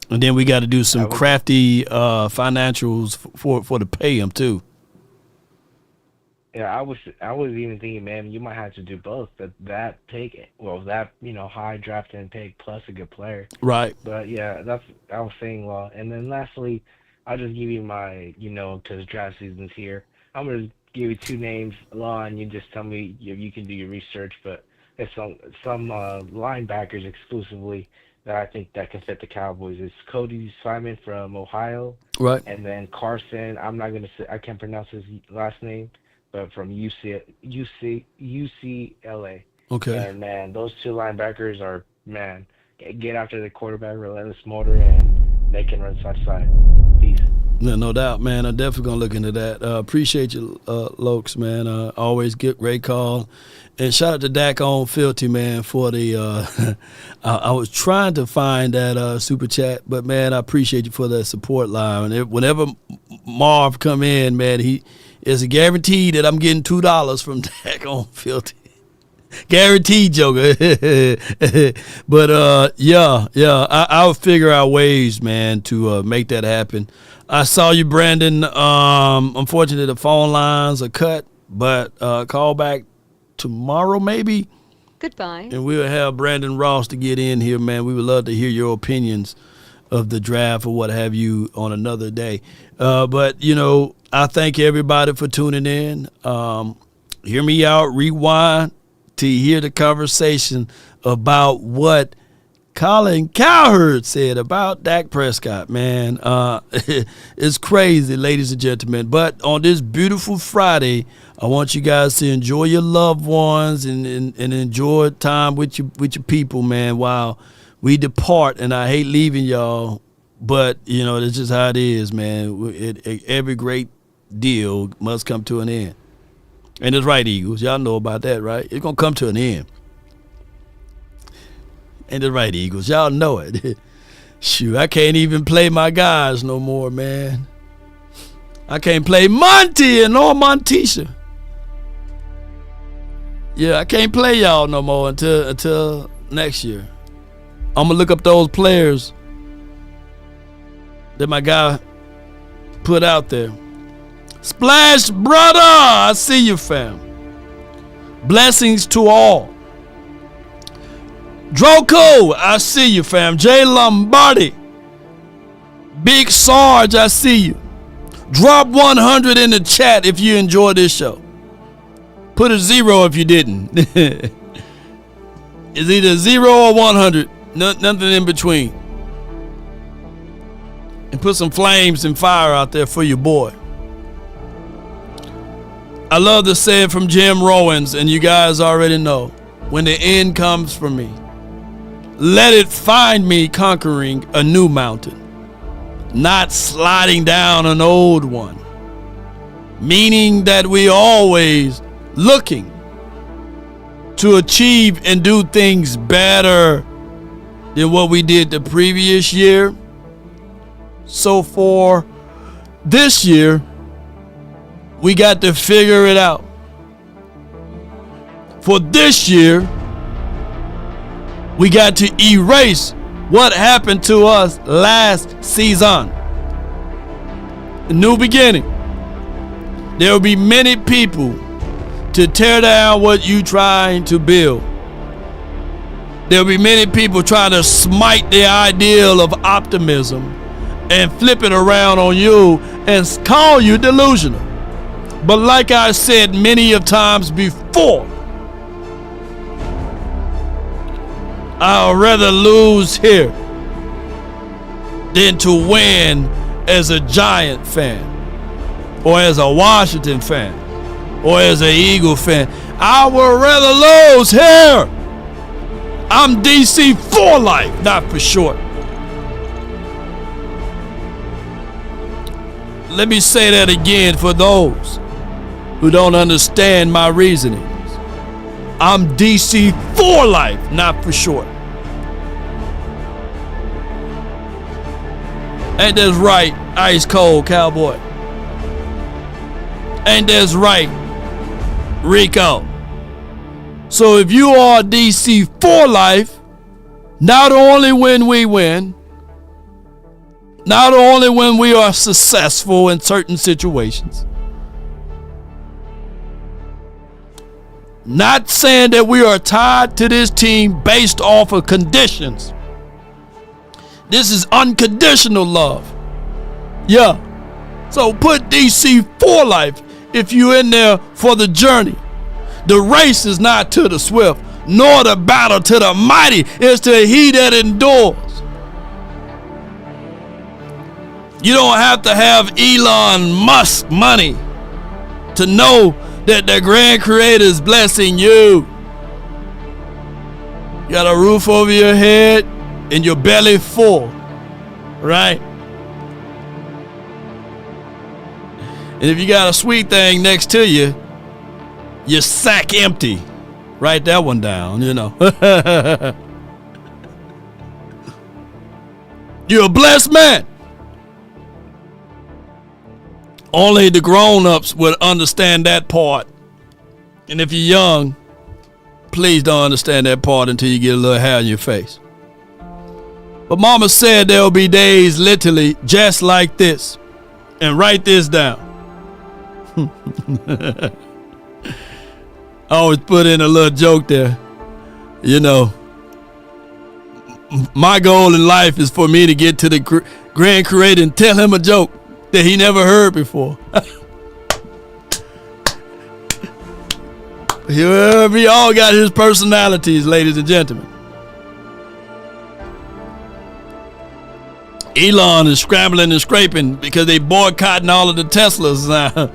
And then we got to do some crafty financials for to pay them too. Yeah, I was even thinking, man, you might have to do both. That high drafting pick plus a good player. Right. But yeah, that's I was saying, Law. And then lastly, I'll just give you my, because draft season's here. I'm gonna give you two names, Law, and you just tell me if you can do your research. But it's some linebackers exclusively that I think that can fit the Cowboys. It's Cody Simon from Ohio. Right. And then Carson. I can't pronounce his last name. But from UCLA. Okay. And, man, those two linebackers are, get after the quarterback, relentless motor, and they can run side to side. Peace. No doubt, man. I'm definitely going to look into that. Appreciate you, Lokes, man. Always get great call. And shout out to Dak on Filthy, man, for the I was trying to find that super chat, but, man, I appreciate you for that support line. And whenever Marv come in, man, it's a guarantee that I'm getting $2 from Dak on Filthy. Guaranteed, Joker. But, I'll figure out ways, man, to make that happen. I saw you, Brandon. Unfortunately, the phone lines are cut, but call back tomorrow maybe. Goodbye. And we'll have Brandon Ross to get in here, man. We would love to hear your opinions of the draft or what have you on another day. But, I thank everybody for tuning in. Hear me out, rewind to hear the conversation about what Colin Cowherd said about Dak Prescott, man. It's crazy, ladies and gentlemen. But on this beautiful Friday, I want you guys to enjoy your loved ones and enjoy time with your people, man, while we depart. And I hate leaving y'all, but, that's just how it is, man. Every great deal must come to an end. And it's right, Eagles. Y'all know about that, right? It's going to come to an end. And it's right, Eagles. Y'all know it. Shoot, I can't even play my guys no more, man. I can't play Monty and or Montisha. Yeah, I can't play y'all no more until next year. I'm going to look up those players that my guy put out there. Splash Brother, I see you, fam. Blessings to all. Droco, I see you, fam. Jay Lombardi. Big Sarge, I see you. Drop 100 in the chat if you enjoyed this show. Put a 0 if you didn't. It's either 0 or 100. Nothing in between. And put some flames and fire out there for your boy. I love the saying from Jim Rowans, and you guys already know. When the end comes for me, let it find me conquering a new mountain, not sliding down an old one. Meaning that we always looking to achieve and do things better than what we did the previous year. So for this year, we got to figure it out. For this year, we got to erase what happened to us last season. A new beginning. There will be many people to tear down what you trying to build. There will be many people trying to smite the ideal of optimism and flip it around on you and call you delusional. But like I said many of times before, I'd rather lose here than to win as a Giant fan, or as a Washington fan, or as an Eagle fan. I would rather lose here. I'm DC for life, not for short. Let me say that again for those who don't understand my reasonings. I'm DC for life, not for short. Ain't that right, ice cold cowboy? Ain't that right, Rico? So if you are DC for life, not only when we win, not only when we are successful in certain situations, not saying that we are tied to this team based off of conditions. This is unconditional love. Yeah. So put DC for life if you're in there for the journey. The race is not to the swift, nor the battle to the mighty. It's to he that endures. You don't have to have Elon Musk money to know that the grand creator is blessing you. You got a roof over your head and your belly full, right? And if you got a sweet thing next to you, your sack empty. Write that one down, you know. You're a blessed man. Only the grown-ups would understand that part. And if you're young, please don't understand that part until you get a little hair in your face. But mama said there will be days literally just like this. And write this down. I always put in a little joke there. You know, my goal in life is for me to get to the grand creator and tell him a joke that he never heard before. We all got his personalities, ladies and gentlemen. Elon is scrambling and scraping because they boycotting all of the Teslas now.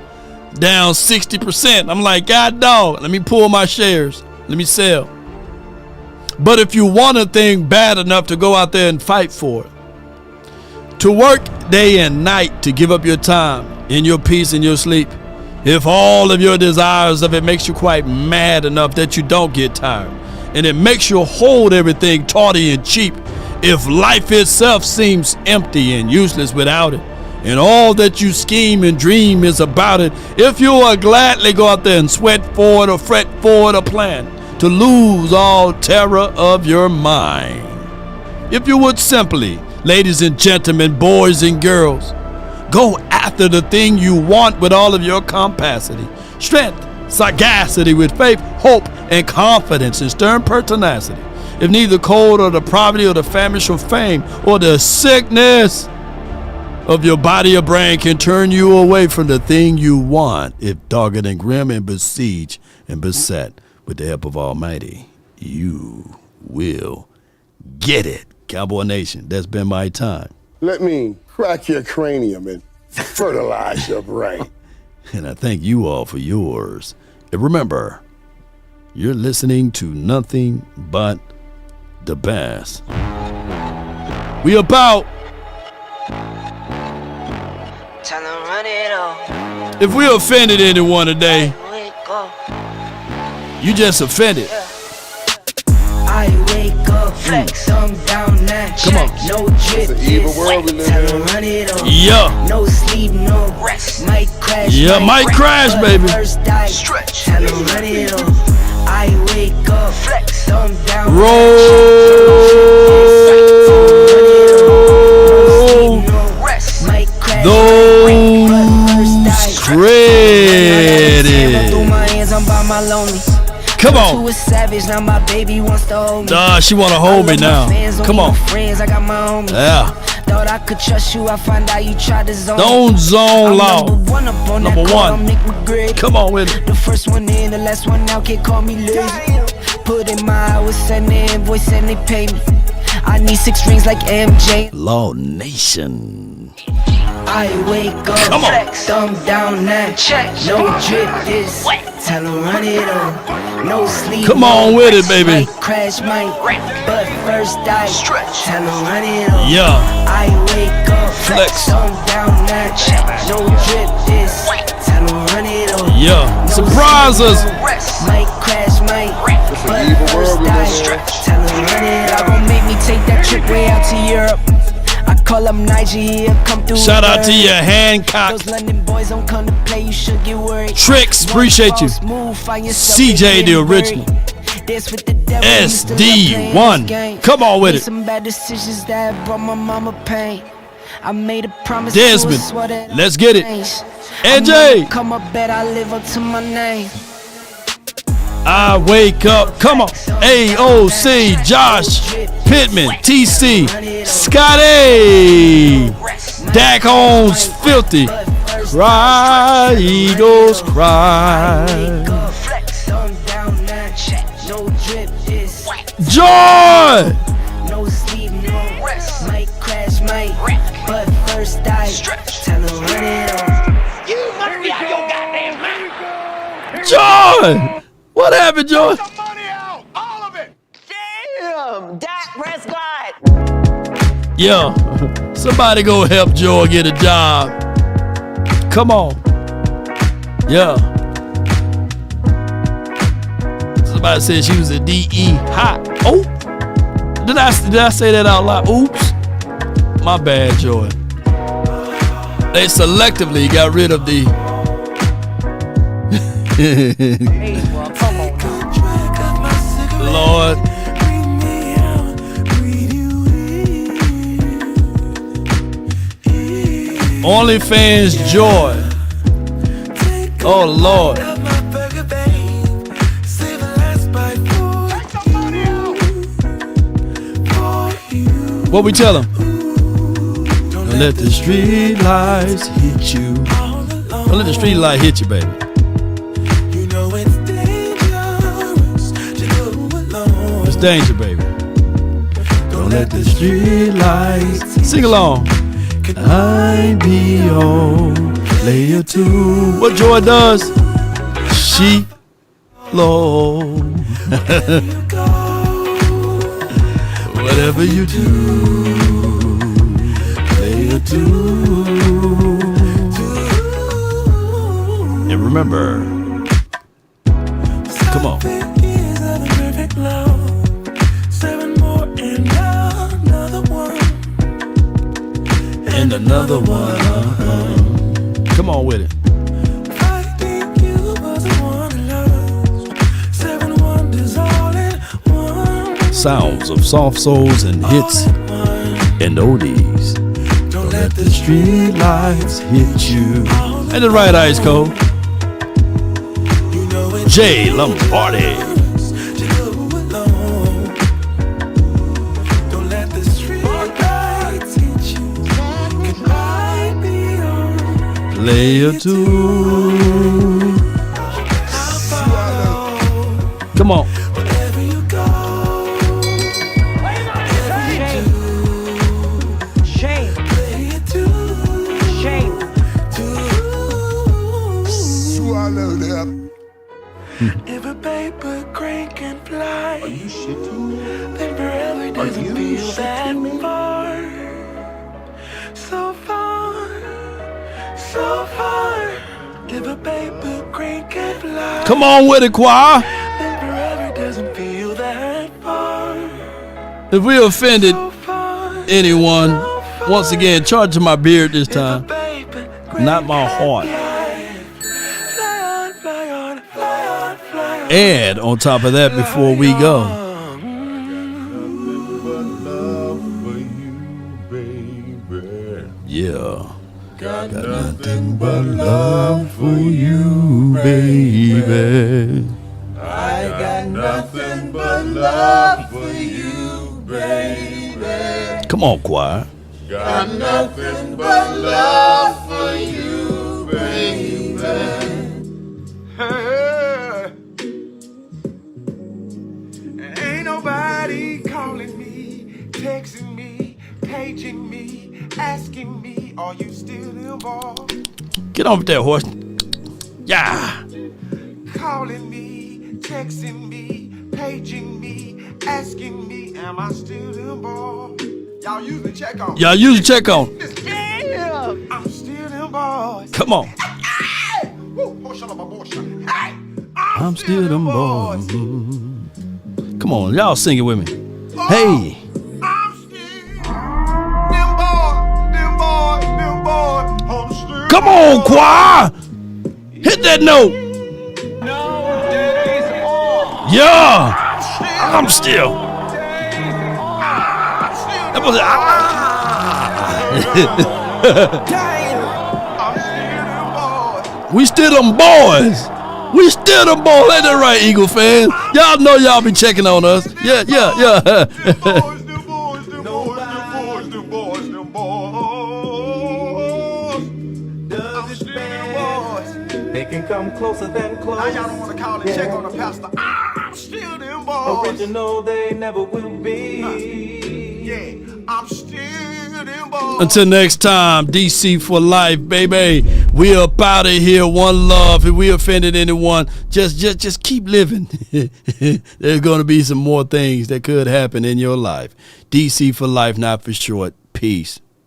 Down 60%. I'm like, God dog, let me pull my shares. Let me sell. But if you want a thing bad enough to go out there and fight for it, to work day and night to give up your time and your peace and your sleep, if all of your desires of it makes you quite mad enough that you don't get tired, and it makes you hold everything tawdry and cheap, if life itself seems empty and useless without it, and all that you scheme and dream is about it, if you will gladly go out there and sweat forward or fret forward a plan to lose all terror of your mind. if you would simply, ladies and gentlemen, boys and girls, go after the thing you want with all of your capacity, strength, sagacity, with faith, hope, and confidence, and stern pertinacity. If neither cold or the poverty or the famish or fame or the sickness of your body or brain can turn you away from the thing you want, if dogged and grim and besieged and beset with the help of Almighty, you will get it. Cowboy Nation, that's been my time. Let me crack your cranium and fertilize your brain. And I thank you all for yours. And remember, you're listening to nothing but the best. We about. If we offended anyone today, you just offended. I wake up, flex, thumb down now. Come on. No drip, it's an evil world we live in. Run it on. Yeah. No sleep, no rest. Might crash. Yeah, might crash, baby. First die, stretch. Tell them run it on. I wake up, flex, thumb down. Roll. Those credits. Come on. Nah, she wanna hold me now. Come on. Yeah. Thought I could trust you, I find out you tried to zone. Don't zone low. Number one. Come on with it. The first one in, the last one out, can't call me lazy. Put in my hours, send the invoice and they pay me. I need 6 rings like MJ. Law Nation. I wake up, come on. Flex, thumb down now. Check. No drip this. Tell them run it on. No sleep. Come on with it, baby. Might crash, might wreck, but first die. Stretch. Tell them run it on. Yeah. I wake up, flex, thumb down now. Check. No drip this. Tell them run it on. Yeah. Surprise us. Might crash, might wreck, but first die. Stretch. Tell them run it on. Gon' make me take that trip way out to Europe. I call up Nigeria, come through. Shout out to your Hancock. Those London boys don't come to play, you should get worried. Tricks, appreciate you. CJ the original. SD1. Come on with it. Some bad decisions that brought my mama pain. I made a promise. Desmond, let's get it. AJ. Come up, bet I live up to my name. I wake up. Come on. AOC, Josh, Pittman, TC, Scotty, Dak Holmes, Filthy. Cry, Eagles, cry. Joy. No sleep, no rest. Might crash, might wreck, but first die. Stretch. Tell them run it on. You must be out your goddamn mind. Joy. What happened, Joy? Take the money out, all of it. Damn, Dak Prescott. Yeah, somebody go help Joy get a job. Come on. Yeah. Somebody said she was a DE hot. Oh, did I say that out loud? Oops. My bad, Joy. They selectively got rid of the. Lord. OnlyFans Joy. Oh Lord. What we tell them? Don't let the street lights hit you. Don't let the street light hit you, baby. It's danger, baby. Don't let the street lights. Sing along. I be your player too. What Joy does? She low. Whatever you do, player too. And remember, come on. And another one. Come on with it. I think you was the one to love. 7 wonders all in one. Sounds of soft souls and hits and oldies. Don't let the street lights hit you. Ain't it right, Ice Cold? Jay Lombardi. Play a tune. Come on. Shame. Shame. Swallowed up. If a paper crane can fly, are you shitting? Then forever doesn't feel that far. So far, so far. If a paper crane can fly, Come on with it, choir. then forever doesn't feel that far. If we offended anyone, once again, charge to my beard this time, not my heart. And on top of that, before we go, yeah, got nothing but love for you, baby. I got nothing but love for you, baby. Come on, choir. Got nothing but love for you, baby. Ain't nobody calling me, texting me, paging me, asking me, are you still involved? Get on with that horse. Yeah. Calling me, texting me, paging me, asking me, am I still involved? Y'all usually check on. Y'all usually check on. Yeah, I'm still involved. Come on. Woo, portion of my portion. Hey, I'm still them boys. Come on, y'all sing it with me. Hey. Come on, choir. Hit that note. Yeah. I'm still. That was We still them boys. We still them boys. Ain't that right, Eagle fans? Y'all know y'all be checking on us. Yeah. They can come closer than close. Now y'all don't want to call and check on the pastor. I'm still them boys. Original, they never will be. Yeah, I'm still them boys. Until next time, DC for life, baby. We up out of here. One love. If we offended anyone, just keep living. There's going to be some more things that could happen in your life. DC for life, not for short. Peace.